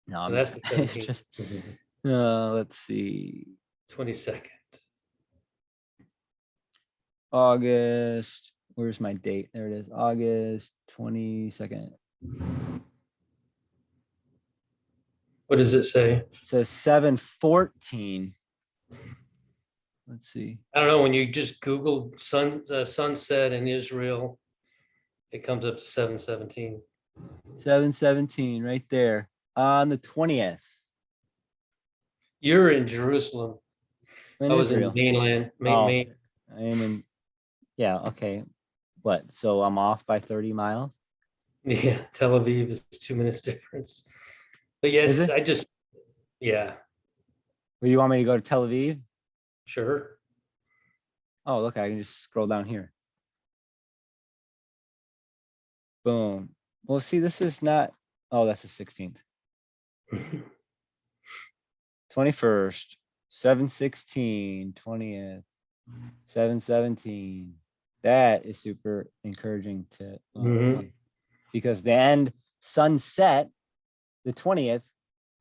No, I'm that's just, the 17th. just, let's see. 22nd. August, where's my date? There it is, August 22nd. What does it say? It says 714. Let's see. I don't know. When you just Google sunset in Israel, it comes up to 717. 717 right there on the 20th You're in Jerusalem. in I was in Israel. mainland, Oh, Maine. I am in, yeah, okay. What? So I'm off by 30 miles? Yeah, Tel Aviv is 2 minutes difference. But Is yes, it? I just, yeah, Well, you want me to go to Tel Aviv? sure. Oh, look, I can just scroll down here. Boom. Well, see, this is not, oh, that's the 16th. 21st, 716, 20th, 717. That is super encouraging to Mhm. because the end sunset, the 20th,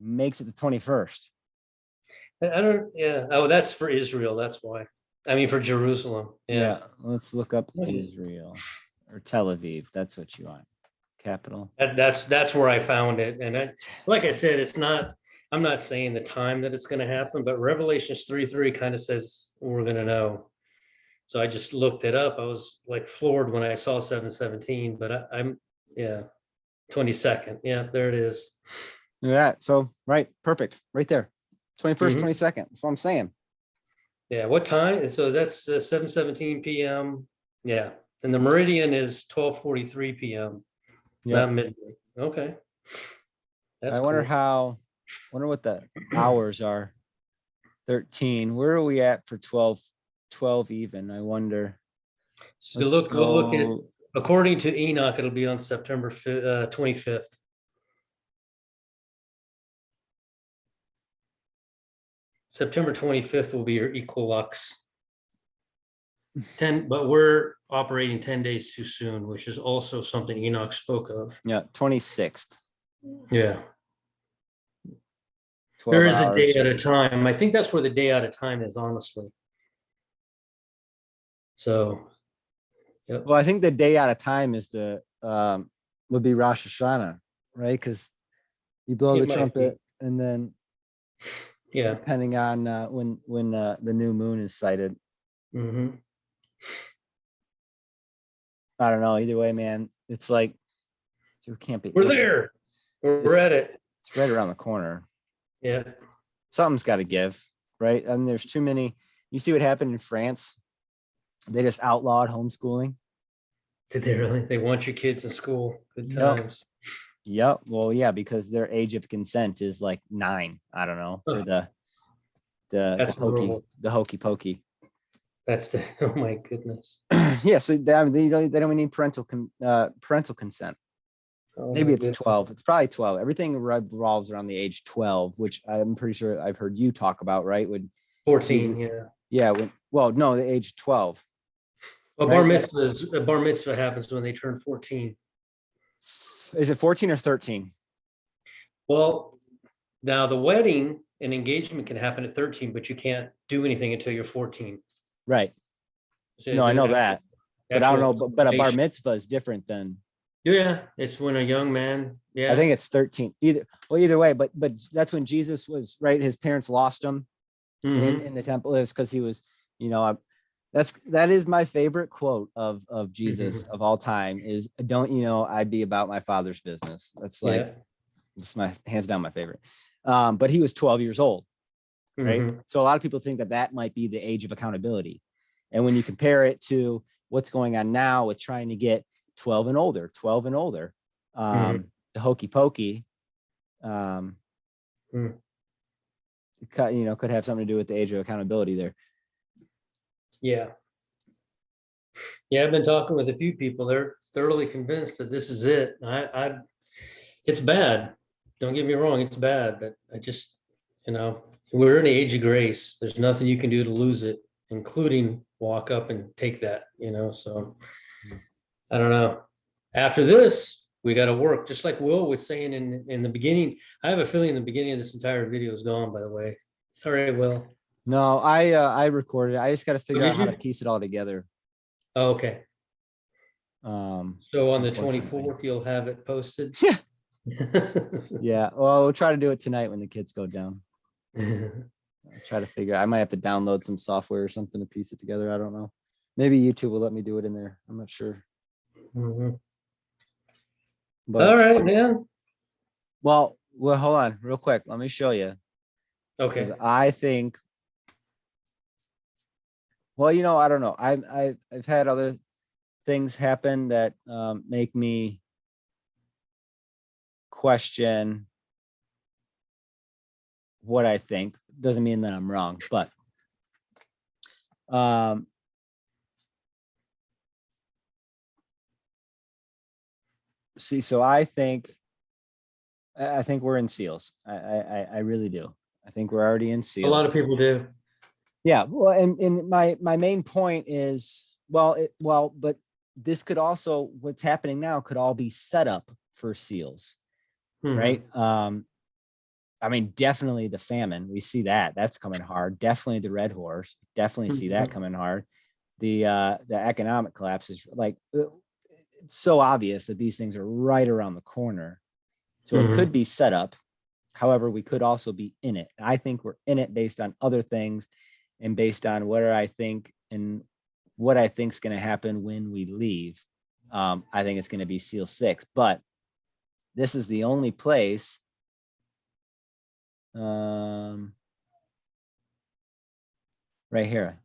makes it the 21st. I don't, yeah. Oh, that's for Israel. That's why. I mean, for Jerusalem. Yeah. Yeah, let's look up Mhm. Israel or Tel Aviv. That's what you want. Capital. That's where I found it. And like I said, it's not, I'm not saying the time that it's gonna happen, but Revelations 3:3 kind of says we're gonna know. So I just looked it up. I was like floored when I saw 717, but I'm, yeah, 22nd. Yeah, there it is. Yeah. So right, perfect, right there. 21st, Mhm. 22nd. That's what I'm saying. Yeah, what time? So that's 7:17 PM. Yeah, and the meridian is 12:43 PM, Yep. not midnight. Okay, that's I wonder cool. wonder what the hours are. 13. Where are we at for 12 even? I wonder. So Let's go look at, go. according to Enoch, it'll be on September 25th. September 25th will be your equilux. 10, but we're operating 10 days too soon, which is also something Enoch spoke of. Yeah, 26th. Yeah, 12 there is a day hours. at a time. I think that's where the day at a time is, honestly. So, yep. Well, I think the day out of time is would be Rosh Hashanah, right? Because you blow the It might be. trumpet, and then Yeah. depending on when the new moon is sighted. Mm-hmm. I don't know. Either way, man, it's like it can't be. We're there. We're It's at it. it's right around the corner. Yeah. Something's got to give, right? I mean, there's too many. You see what happened in France? They just outlawed homeschooling. Did they really? They want your kids in school. Good Yep. times. Yep. Well, yeah, because their age of consent is like 9. I don't know for Huh. the That's horrible. hokey pokey. That's the, oh my goodness. Yeah, so they don't need parental consent. Oh Maybe my it's goodness. 12. It's probably 12. Everything revolves around the age 12, which I'm pretty sure I've heard you talk about, right? 14, yeah. Yeah, well, no, the age 12, Well, right? bar mitzvah happens when they turn 14. Is it 14 or 13? Well, now the wedding and engagement can happen at 13, but you can't do anything until you're 14. Right. So No, I the know that, but I don't know, but a bar confirmation. mitzvah is different than, Yeah, it's when a young man, I think yeah. it's 13. Either way, but that's when Jesus was, right? His parents lost him Mhm. in the temple, is because he was, you know, that is my favorite quote of Jesus of all time is, don't you know I'd be about my father's business. That's like, Yeah. it's my hands down my favorite. But he was 12 years old, right? Mhm. So a lot of people think that that might be the age of accountability. And when you compare it to what's going on now with trying to get 12 and older, Mhm. the hokey pokey, um, Mhm. could have something to do with the age of accountability there. Yeah. Yeah, I've been talking with a few people. They're thoroughly convinced that this is it. It's bad. Don't get me wrong, it's bad, but I just, we're in the age of grace. There's nothing you can do to lose it, including walk up and take that, so I don't know. After this, we got to work, just like Will was saying in the beginning. I have a feeling the beginning of this entire video is gone, by the way. Sorry, Will. No, I recorded it. I just got to figure out did how to you? piece it all together. Oh, okay. So on the Unfortunately. 24th, you'll have it posted. Yeah. Yeah. Well, we'll try to do it tonight when the kids go down. I'll try to figure. I might have to download some software or something to piece it together. I don't know. Maybe YouTube will let me do it in there. I'm not sure. Mhm. But All right, man. well, hold on, real quick. Let me show you, because Okay. I think. Well, I don't know. I've had other things happen that make me question what I think. Doesn't mean that I'm wrong, but see, so I think we're in seals. I really do. I think we're already in A lot seals. of people do. Yeah. Well, and my main point is, but this could also, what's happening now could all be set up for seals, Mhm. right? I mean, definitely the famine. We see that's coming hard. Definitely the red horse. Definitely see that Mhm. coming hard. The economic collapse is like, it's so obvious that these things are right around the corner. So it could Mhm. be set up. However, we could also be in it. I think we're in it based on other things and based on what I think and what I think is going to happen when we leave. I think it's going to be SEAL 6, but this is the only place. Right here.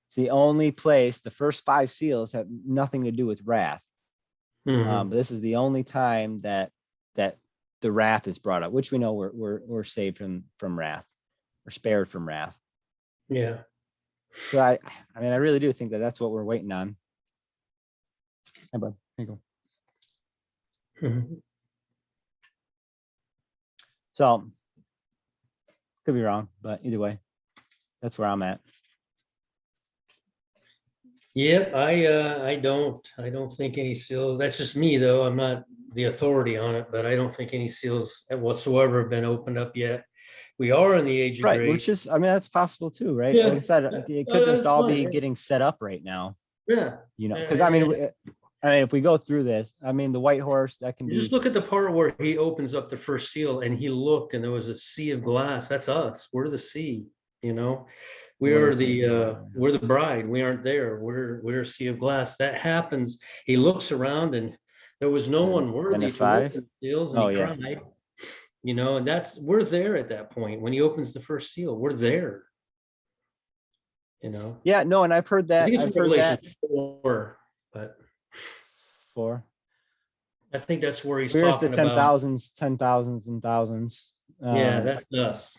It's the only place. The first 5 SEALs have nothing to do with wrath. Mhm. But this is the only time that the wrath is brought up, which we know we're saved from wrath, or spared from wrath. Yeah. So I mean, I really do think that that's what we're waiting on. Hey, bud. Here you go. Mhm. So could be wrong, but either way, that's where I'm at. Yep. I don't think any seal. That's just me, though. I'm not the authority on it, but I don't think any seals whatsoever have been opened up yet. We are in the age of Right, grace. which is, I mean, that's possible too, right? Like I Yeah. said, it could just That's all fine. be Yeah. getting set up right now, Yeah. because I mean, if we go through this, I mean, the white horse, that can Just be. look at the part where he opens up the first seal and he looked and there was a sea of glass. That's us. We're the sea, you know. We What are is it? we're the bride. We aren't there. We're a sea of glass. That happens. He looks around and there was no one And worthy a to 5. open the seals and Oh he yeah. cried, and we're there at that point. When he opens the first seal, we're there, you know. Yeah, no, and I've heard I that. think it's Revelation 4, but 4. I think that's where he's Where's the talking about. 10,000s, and thousands? Yeah, that's us.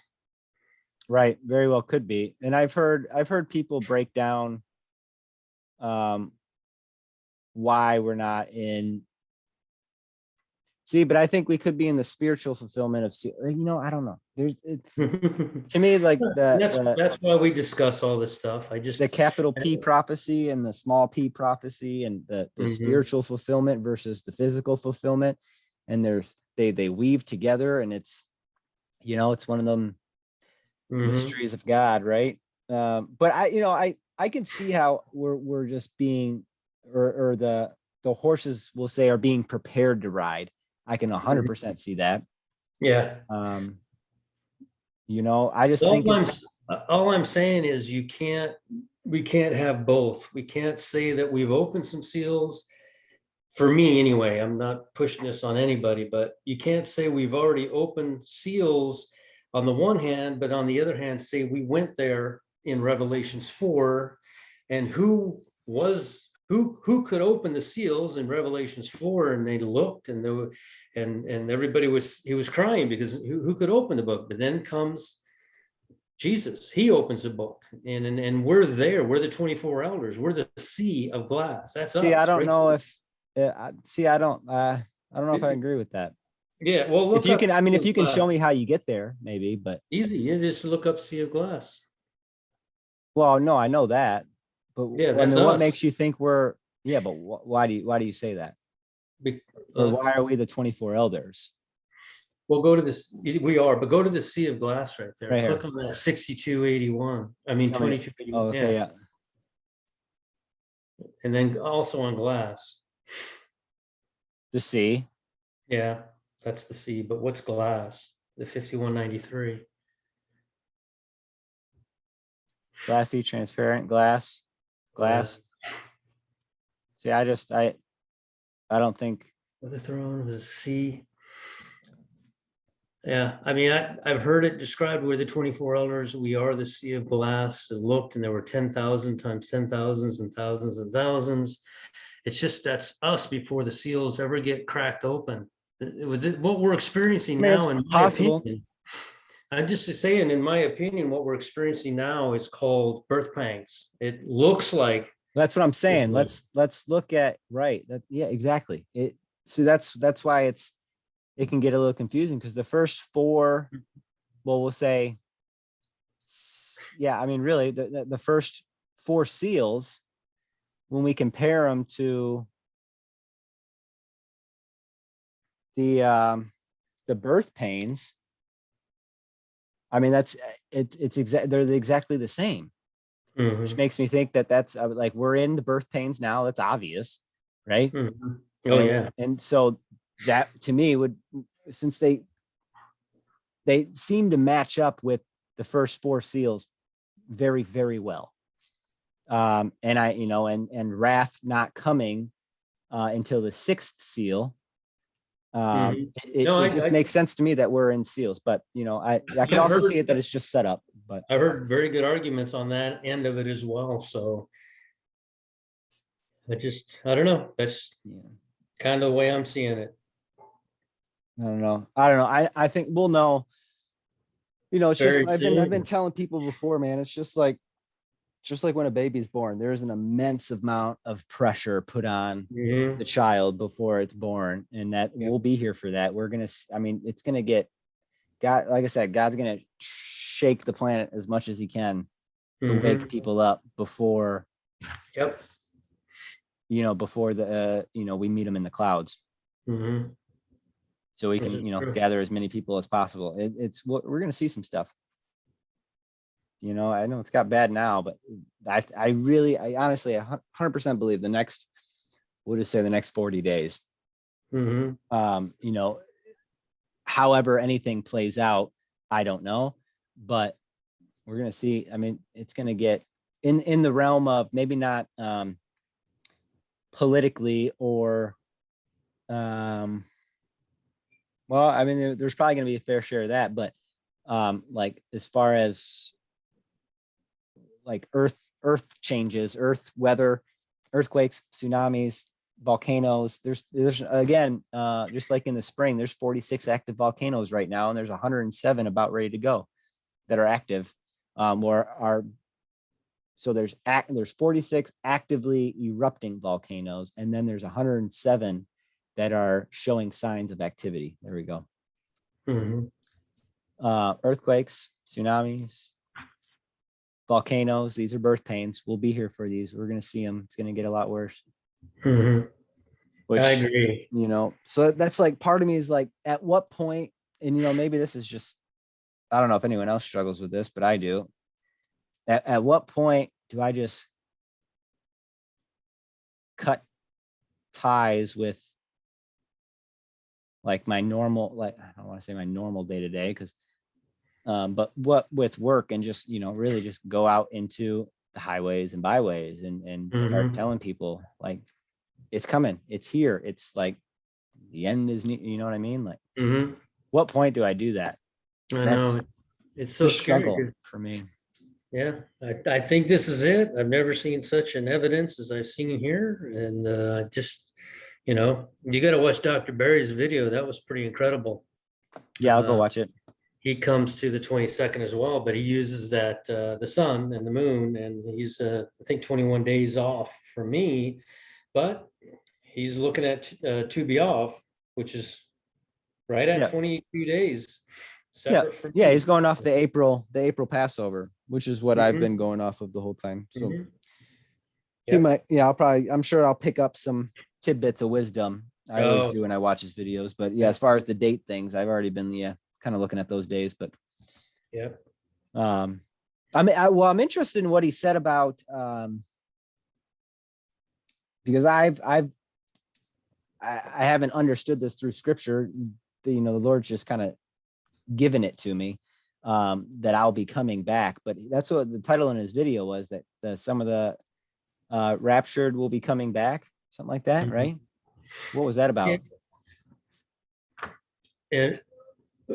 Right, very well could be. And I've heard people break down why we're not in. See, but I think we could be in the spiritual fulfillment of, I don't know. To me, like That's why we discuss all this stuff. I just. the capital P prophecy and the small p prophecy and the Mhm. spiritual fulfillment versus the physical fulfillment. And they weave together, and it's one of them Mhm. mysteries of God, right? But I can see how we're just being, or the horses, will say, are being prepared to ride. I can 100% see that. Yeah. I just think All I'm saying is we can't have both. We can't say that we've opened some seals. For me, anyway, I'm not pushing this on anybody, but you can't say we've already opened seals on the one hand, but on the other hand, say we went there in Revelations 4, and who could open the seals in Revelations 4, and they looked, and there were, and everybody was crying because who could open the book? But then comes Jesus. He opens the book, and we're there. We're the 24 elders. We're the sea of glass. That's see, us. I don't right know there. if I don't know if I agree with that. Yeah, well, If look you up can, I mean, Sea if of you can show Glass. me how you get there, maybe, but Easy, you just look up Sea of Glass. well, no, I know that, but Yeah, I that's mean, what us. makes you think we're, yeah, but why do you say that? Be- Or uh, why are we the 24 elders? Well, go to this, we are, but go to the Sea of Glass right there. Right here. Click on that 6281. I mean, Tell me- 2281. Oh, okay, Yeah, yeah. and then also on glass. The sea. Yeah, that's the sea, but what's glass? The 5193. Glassy, transparent glass. See, I don't think. The throne was sea. Yeah, I mean, I've heard it described, we're the 24 elders, we are the sea of glass. It looked, and there were 10,000 times 10,000s and thousands and thousands. It's just, that's us before the seals ever get cracked open. What we're experiencing I mean, it's now, in my possible. opinion, I'm just saying, in my opinion, what we're experiencing now is called birth pangs. It looks like. That's what I'm saying. Let's look at, right. That, yeah, exactly. So that's why it can get a little confusing, because the first four, well, we'll say, yeah, I mean, really, the first four seals, when we compare them to the birth pains, I mean, they're exactly the same, which Mhm, makes me think that's like, we're in the birth pains now. That's obvious, right? mhm. Oh, yeah. And so that, to me, would, since they seem to match up with the first four seals very, very well. And and wrath not coming until the sixth seal. Mhm. No, It just makes sense to me that we're in seals, but I could I've also heard- see it that it's just set up, but I've heard very good arguments on that end of it as well, so. I don't know, that's yeah, kind of the way I'm seeing it. I don't know. I think we'll know. It's Very just, I've soon. been telling people before, man, it's just like when a baby's born, there's an immense amount of pressure put on Mhm. the child before it's born, and that Yep. we'll be here for that. We're gonna, I mean, it's gonna get God, like I said, God's gonna shake the planet as much as he can to wake Mhm. people up before, Yep. before we meet him in the clouds, Mhm. so we This can, is true. gather as many people as possible. We're gonna see some stuff. I know it's got bad now, but I honestly 100% believe we'll just say the next 40 days. Mhm. However anything plays out, I don't know, but we're going to see. I mean, it's going to get in the realm of maybe not politically or, well, I mean, there's probably going to be a fair share of that, but like, as far as like earth changes, earth weather, earthquakes, tsunamis, volcanoes, there's again, just like in the spring, there's 46 active volcanoes right now, and there's 107 about ready to go. that are active, or are. So there's 46 actively erupting volcanoes, and then there's 107 that are showing signs of activity. There we go. Mhm. Earthquakes, tsunamis, volcanoes. These are birth pains. We'll be here for these. We're going to see them. It's going to get a lot worse. Mhm. Which, I agree. so that's like, part of me is like, at what point, and maybe this is just, I don't know if anyone else struggles with this, but I do. At what point do I just cut ties with like my normal, like, I don't want to say my normal day to day, because but what with work, and just really just go out into the highways and byways, and start Mhm. telling people like, it's coming, it's here, it's like the end is you know what I mean? Like, Mhm. what point do I do that? I That's know. It's it's so a scary. struggle 'Cause, for me. yeah, I think this is it. I've never seen such an evidence as I've seen here. And just, you got to watch Dr. Barry's video. That was pretty incredible. Yeah, I'll go Uh, watch it. he comes to the 22nd as well, but he uses that the sun and the moon, and he's I think 21 days off for me, but he's looking at to be off, which is right at Yeah, 22 days yeah, separate from yeah. me. He's going off the April Passover, which is what I've Mhm, been going off of the whole time. So mhm. he Yep. might, yeah, I'm sure I'll pick up some tidbits of wisdom. I always Oh, do when I watch his videos. But yeah, as far as the date things, I've already been kind of looking at those days. But yep. um, I'm interested in what he said about because I haven't understood this through scripture. The Lord's just kind of given it to me, that I'll be coming back. But that's what the title in his video was, that some of the raptured will be coming back, something like that, Mhm. right? What was that Yeah. about? And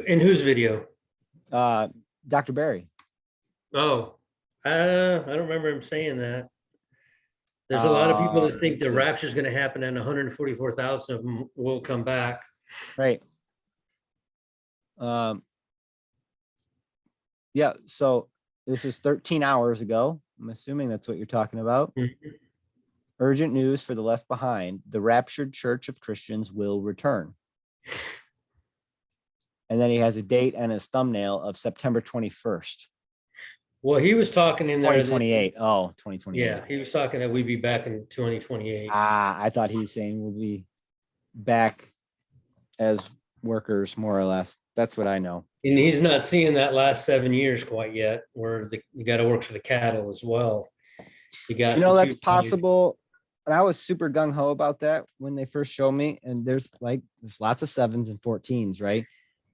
in whose video? Dr. Barry. Oh, I don't remember him saying that. There's a lot of people that think Let's the see. rapture is going to happen and 144,000 of them will come back. Right. Yeah. So this is 13 hours ago. I'm assuming that's what you're talking about. Mhm. Urgent news for the left behind. The raptured church of Christians will return. And then he has a date and his thumbnail of September 21st. Well, he was talking in there that, 2028. Oh, 2028. yeah, he was talking that we'd be back in 2028. I thought he was saying we'll be back as workers, more or less. That's what I know. And he's not seeing that last 7 years quite yet, where you got to work for the cattle as well. You got the That's 2 possible. And I was super gung ho about that when they first showed me. And there's lots of 7s and 14s, right?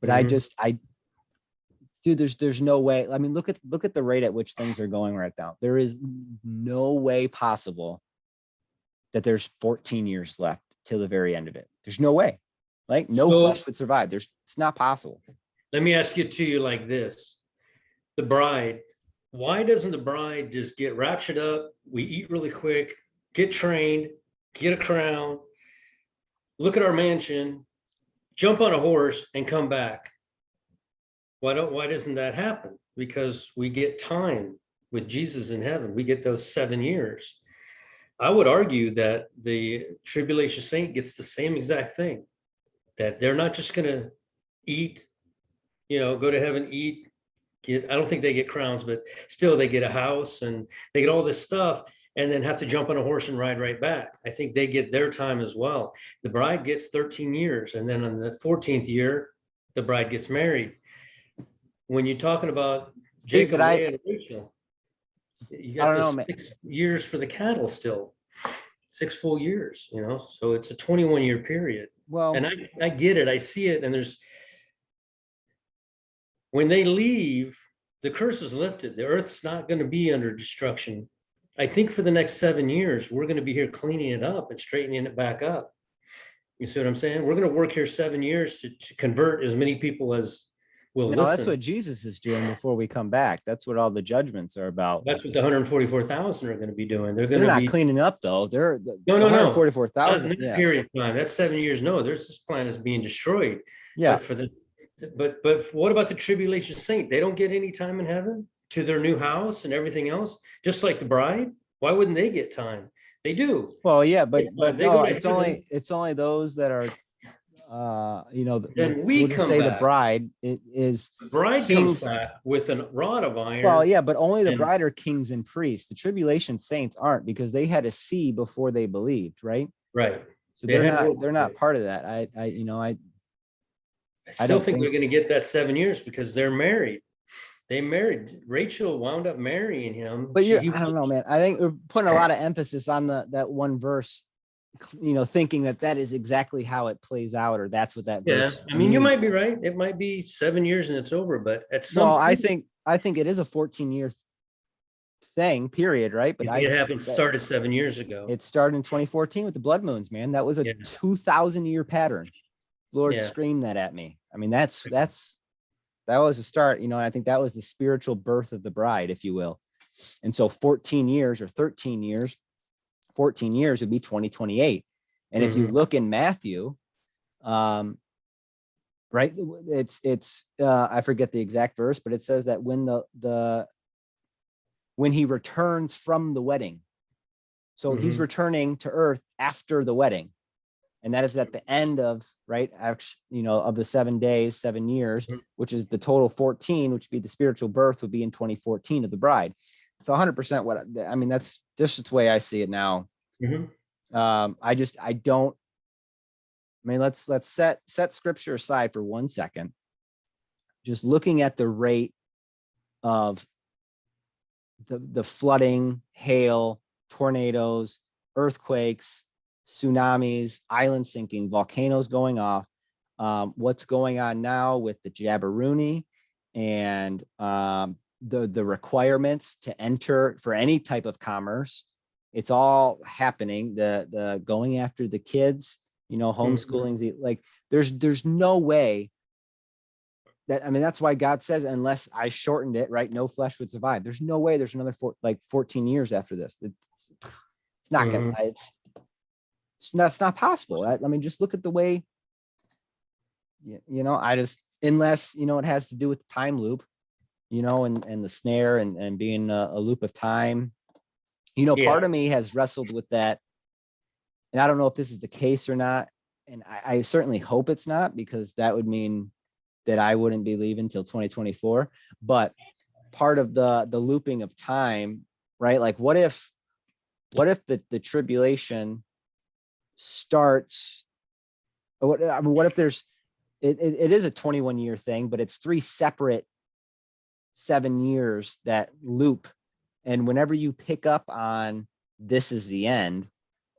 But Mhm. dude, there's no way. I mean, look at the rate at which things are going right now. There is no way possible that there's 14 years left till the very end of it. There's no way. Like, no So flesh would survive. It's not possible. let me ask it to you like this. The bride, why doesn't the bride just get raptured up? We eat really quick, get trained, get a crown, look at our mansion, jump on a horse and come back? Why doesn't that happen? Because we get time with Jesus in heaven. We get those 7 years. I would argue that the tribulation saint gets the same exact thing, that they're not just going to eat, go to heaven, eat, I don't think they get crowns, but still they get a house and they get all this stuff and then have to jump on a horse and ride right back. I think they get their time as well. The bride gets 13 years, and then on the 14th year, the bride gets married. When you're talking about Hey, but Jacob, Leah, and Rachel, you I got don't know, this man. 6 years for the cattle still, 6 full years, so it's a 21-year period. Well, And I get it. I see it. And when they leave, the curse is lifted. The earth's not going to be under destruction. I think for the next 7 years, we're going to be here cleaning it up and straightening it back up. You see what I'm saying? We're going to work here 7 years to convert as many people as will no, that's listen. what Jesus is doing before we come back. That's what all the judgments are about. That's what the 144,000 are going to be doing. They're going They're to not be cleaning up though. They're the no. Not in 144,000. that Yeah. period of time. That's 7 years. No, there's this planet is being destroyed. Yeah. But for the but what about the tribulation saint? They don't get any time in heaven to their new house and everything else, just like the bride? Why wouldn't they get time? They do. Well, yeah, They but go no, to it's heaven. only those that are, Then we we'll just come say the back. bride, it is The bride comes kings. back with a rod of Well, iron. yeah, but only the And bride are kings and priests. The tribulation saints aren't, because they had to see before they believed, right? right. So They had work they're to not do. part of that. I I I still don't think think. they're going to get that 7 years because they're married. They married. Rachel wound up marrying him. But He I don't know, man. I think we're putting a lot of emphasis on that one verse, thinking that is exactly how it plays out, or that's what that yeah. verse I mean, you might means. be right. It might be 7 years and it's over, but at Well, some point, I think it is a 14-year thing, period, right? But you think it happened, that started 7 years ago. it started in 2014 with the blood moons, man. That was a Yeah. 2,000-year pattern. Lord Yeah. screamed that at me. I mean, that was a start, and I think that was the spiritual birth of the bride, if you will. And so 14 years or 13 years, 14 years would be 2028. And if you Mhm. look in Matthew, right, it's I forget the exact verse, but it says that when he returns from the wedding, so he's Mhm. returning to earth after the wedding, and that is at the end of, right, of the 7 days, 7 years, Mhm. which is the total 14, which would be the spiritual birth would be in 2014 of the bride. It's 100% what I mean. That's just the way I see it now. Mhm. I don't. I mean, let's set scripture aside for 1 second. Just looking at the rate of the flooding, hail, tornadoes, earthquakes, tsunamis, island sinking, volcanoes going off. What's going on now with the Jabbawockeez and the requirements to enter for any type of commerce? It's all happening. The going after the kids, homeschooling. Like there's no way that, I mean, that's why God says, unless I shortened it, right, no flesh would survive. There's no way there's another 14 years after this. It's not gonna. Mhm. It's not possible. I mean, just look at the way. I just, unless it has to do with the time loop, and the snare and being a loop of time. Yeah. Part of me has wrestled with that, and I don't know if this is the case or not. And I certainly hope it's not, because that would mean that I wouldn't be leaving till 2024. But part of the looping of time, right? Like what if the tribulation starts, what if there's, it is a 21-year thing, but it's 3 separate 7 years that loop. And whenever you pick up on this is the end,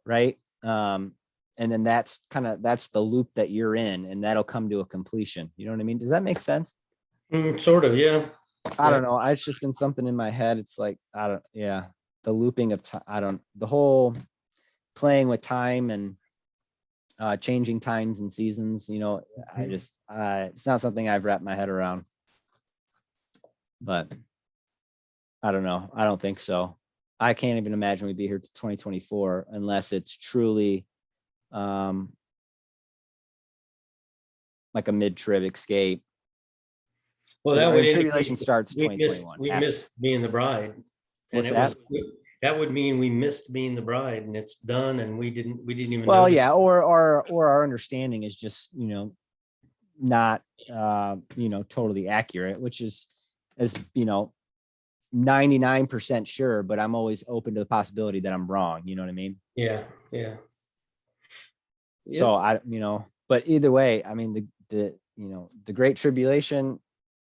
right? And then that's the loop that you're in, and that'll come to a completion. You know what I mean? Does that make sense? Sort of, yeah. I Yeah. don't know. It's just been something in my head. It's like, yeah, the looping of time. The whole playing with time and changing times and seasons, I just, it's not something I've wrapped my head around, but I don't know. I don't think so. I can't even imagine we'd be here to 2024 unless it's truly like a mid-trib escape. Well, that I would mean, tribulation indicate starts we missed, 2021. we missed being the bride. And What's it was, that? that would mean we missed being the bride and it's done and we didn't even Well, notice. yeah, or our understanding is just, not totally accurate, which is, as 99% sure, but I'm always open to the possibility that I'm wrong. You know what I mean? Yeah, yeah. So Yep. but either way, I mean, the great tribulation,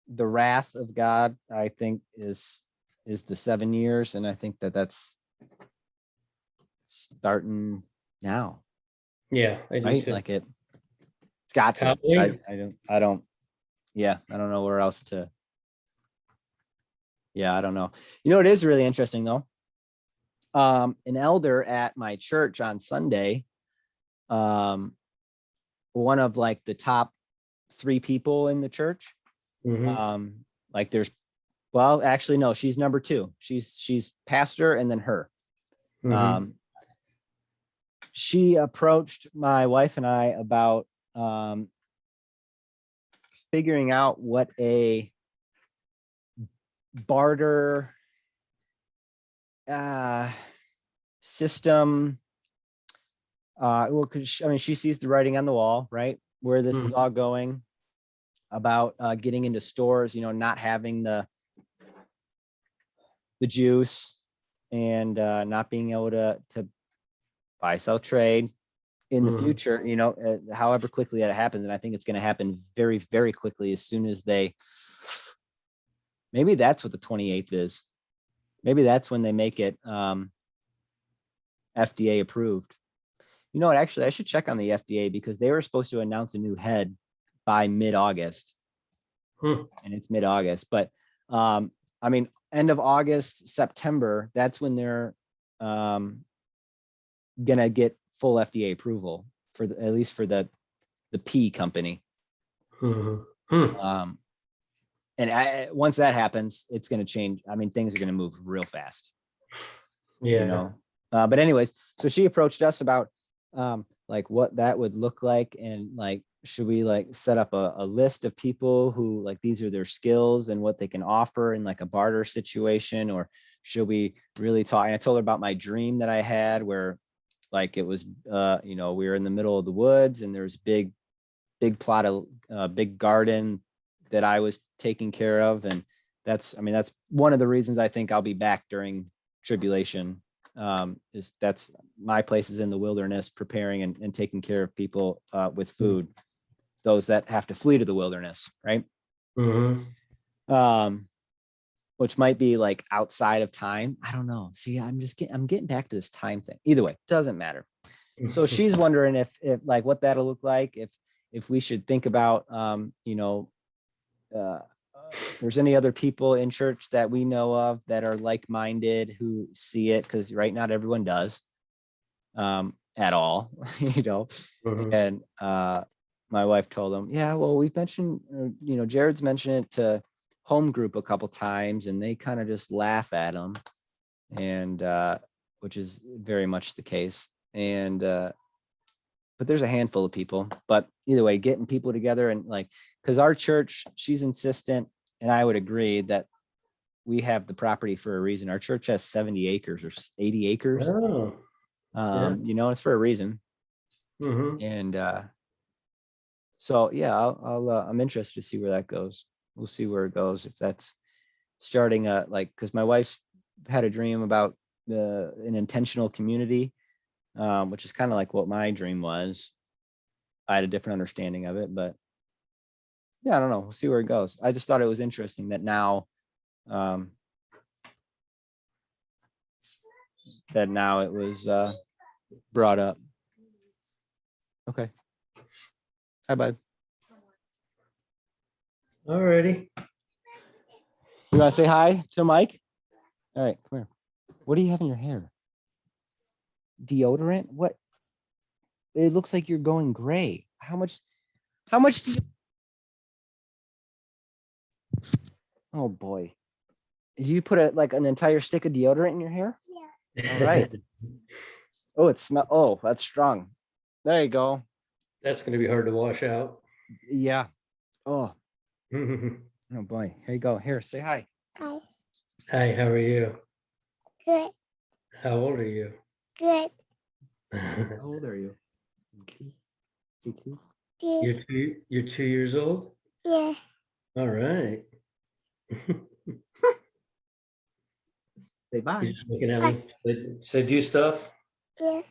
the wrath of God, I think is the 7 years. And I think that's starting now, Yeah, I do right? too. Like it's got to. Hallelujah. I don't know where else to. Yeah, I don't know. It is really interesting though. An elder at my church on Sunday, one of like the top 3 people in the church. Mhm. Like there's, well, actually, no, she's number 2. She's pastor, and then her. Mhm. She approached my wife and I about figuring out what a barter system. Well, because I mean, she sees the writing on the wall, right? Where this is Mhm. all going about getting into stores, not having the juice and not being able to buy, sell, trade in the Mhm. future, however quickly that happens. And I think it's going to happen very, very quickly as soon as maybe that's what the 28th is. Maybe that's when they make it FDA approved. You know what? Actually, I should check on the FDA because they were supposed to announce a new head by mid-August, Hmm. and it's mid-August. But I mean, end of August, September, that's when they're gonna get full FDA approval for at least for the P company. Mhm. Hmm. And once that happens, it's gonna change. I mean, things are gonna move real fast. Yeah. But anyways, so she approached us about like what that would look like, and like should we like set up a list of people who like these are their skills and what they can offer in like a barter situation, or should we really talk? And I told her about my dream that I had where like it was we were in the middle of the woods and there's big plot of big garden that I was taking care of. And that's one of the reasons I think I'll be back during tribulation. Is that's my place is in the wilderness, preparing and taking care of people with food, those that have to flee to the wilderness, right? Mhm. Which might be like outside of time. I don't know. See, I'm getting back to this time thing. Either way, doesn't matter. So she's wondering if like what that'll look like, if we should think about there's any other people in church that we know of that are like-minded who see it, because right, not everyone does at all. Mhm. And my wife told him, yeah, well, we've mentioned, Jared's mentioned it to home group a couple times and they kind of just laugh at him, and which is very much the case. And but there's a handful of people. But either way, getting people together and like, because our church, she's insistent, and I would agree that we have the property for a reason. Our church has 70 acres or 80 acres. Oh. Yeah. It's for a reason. Mhm. And so yeah, I'm interested to see where that goes. We'll see where it goes. If that's starting like, because my wife's had a dream about an intentional community, which is kind of like what my dream was. I had a different understanding of it, but yeah, I don't know. We'll see where it goes. I just thought it was interesting that now it was brought up. Okay. Hi, bud. Alrighty. You want to say hi to Mike? All right, come here. What do you have in your hair? Deodorant? What? It looks like you're going gray. How much? Oh boy. Did you put an entire stick of deodorant in your hair? All right. Oh, it smells. Oh, that's strong. There you go. That's gonna be hard to wash out. Yeah. Oh, Hi, oh boy. Here you go. Here, say hi. how are you? Good, How old are you? good, How old are you? good. You're 2 years old? Yeah, All right. Say bye. You're just looking at me. Should I do stuff? yeah.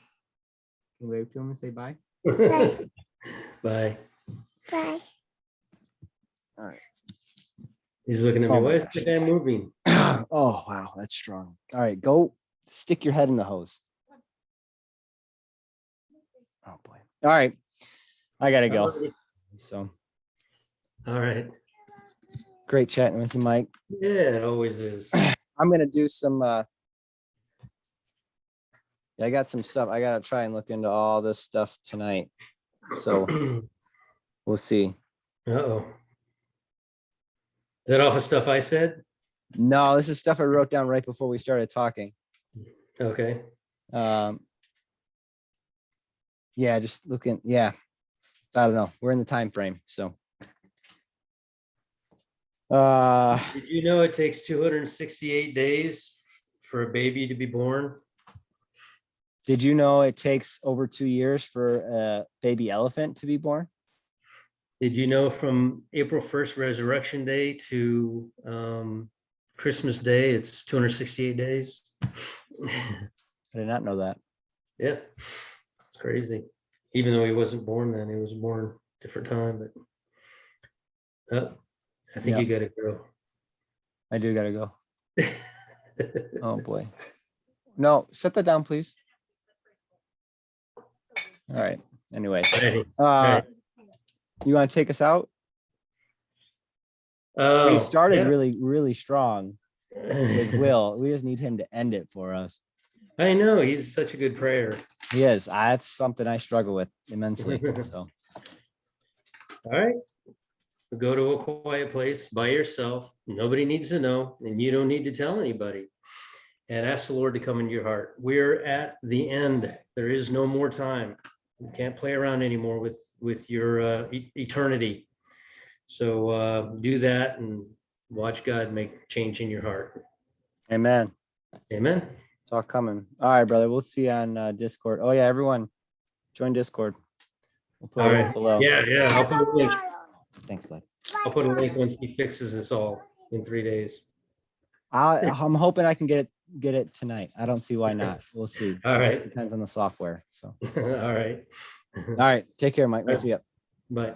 Can you wave to him and say bye? Bye. Bye. All right. He's looking at me. Oh my Why is gosh. the guy moving? Oh wow, that's strong. All right, go stick your head in the hose. Oh boy. All right. I gotta go. Alrighty. So All right. great chatting with you, Mike. Yeah, it always is. I'm gonna do some I got some stuff. I gotta try and look into all this stuff tonight. So we'll see. Uh-oh. Is that off of stuff I said? No, this is stuff I wrote down right before we started talking. Okay. Yeah, just looking. Yeah, I don't know. We're in the time frame, so Did you know it takes 268 days for a baby to be born? Did you know it takes over 2 years for a baby elephant to be born? Did you know from April 1st Resurrection Day to Christmas Day, it's 268 days? I did not know that. Yeah, it's crazy. Even though he wasn't born then, he was born different time, but I think you gotta go. I do gotta go. Oh, boy. No, set that down, please. All right. Anyway, Ready. uh, you want to take us out? Oh, We started yeah. really, really strong with Will. We just need him to end it for us. I know, he's such a good prayer. He is. That's something I struggle with immensely. So, All right. Go to a quiet place by yourself. Nobody needs to know, and you don't need to tell anybody. And ask the Lord to come into your heart. We're at the end. There is no more time. You can't play around anymore with your eternity. So do that and watch God make change in your heart. amen. Amen. It's all coming. All right, brother. We'll see you on Discord. Oh, yeah, everyone, join Discord. We'll put All a link right. below. Yeah. I'll put a link. Thanks, bud. I'll put a link once he fixes this all in 3 days. I'm hoping I can get it tonight. I don't see why not. We'll see. All It just right. depends on the software. So, All right. all right. Take care, Mike. We'll see you. Bye.